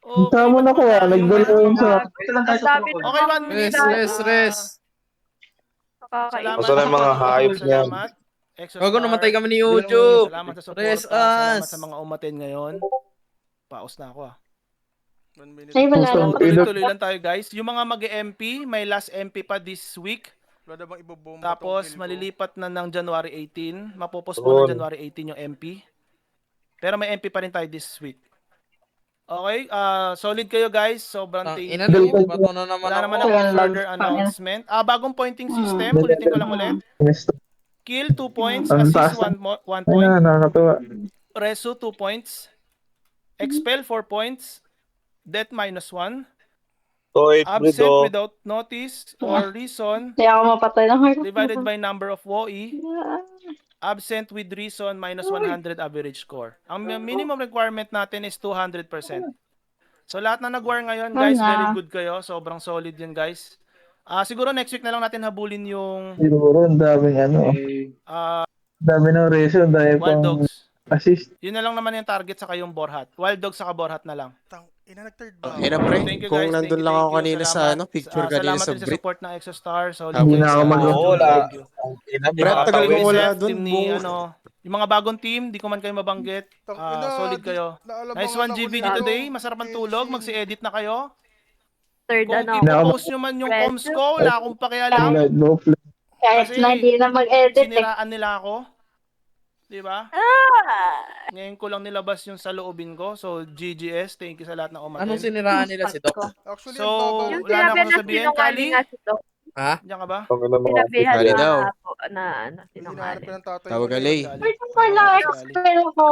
Okay, Tama na ko ba't ah. Nagdala tayo? yun sa... Ito lang tayo sa Sabi stronghold. Okay, 1 minute. Res. Nakakaiba. Basta na yung mga hayop niyan. Salamat. Exostar. Gago, namatay kami ni Ujo. Salamat sa support. Press Salamat us. sa mga umatin ngayon. Paus na ako ah. 1 minute. Ay, wala Gusto lang. ko- Tuloy-tuloy lang tayo guys. Yung mga mag-MP, may last MP pa this week. Wala na bang ibobomba Tapos tong kill ko? malilipat na ng January 18. Mapopos Yun. na January 18 yung MP. Pero may MP pa rin tayo this week. Okay, solid kayo guys. Sobrang Ang thank ina you. na. Bato na naman Wala ako. naman akong further announcement. Bagong pointing system. Ulitin ko lang ulit. Kill 2 points. Ang Assist taas 1 point. Ayun na, nakakatuwa. Resu 2 points. Expel 4 points. Death -1. So, it Absent breed, without notice or reason Kaya ako mapatay ng heart. divided by number of WOE. Absent with reason -100 average score. Ang minimum requirement natin is 200%. So lahat na nag-war ngayon, guys, Wala. very good kayo. Sobrang solid yun, guys. Siguro next week na lang natin habulin yung Siguro, ang daming ano. Dami ng reso. Dahil Wild pang Dogs. assist. Yun na lang naman yung target sa kayong Borhat. Wild Dogs saka Borhat na lang. Tang ina, nag-third ba? Eh na pre, Thank you, kung guys. nandun Thank lang you, ako thank you. kanina sa Salamat. ano, picture kanina Salamat sa din sa brick. support ng Exostar. Solid Hindi kayo na sa- ako mag- Oo, wala. Brad, tagal mo wala dun, team ni, buo. yung mga bagong team, di ko man kayo mabanggit. Tang ina, Solid kayo. naalabangan Nice one, ako GVD nito. today. Masarap ang tulog. Kelsey. Magsi-edit na kayo. Third Kung ano. ipopost nyo man yung Preso. comms ko, wala akong pakialam. Go play. Kahit Kasi na hindi na mag-edit eh. Siniraan nila ako. Di ba? Ngayon ko lang nilabas yung sa loobin ko. So, GGS, thank you sa lahat ng umatin. Anong siniraan nila si Doc? Actually, So, ang baba. Yung wala na sinabi akong na sabihin. sinungaling Kali, nga si Doc. Ha? diyan ka ba? Ang ina mga Sinabihan Kali daw. na po na ano, Hinahanap sinungaling. ko ng tatay. Tawag ko. alay. Kali. Wala, expel ako.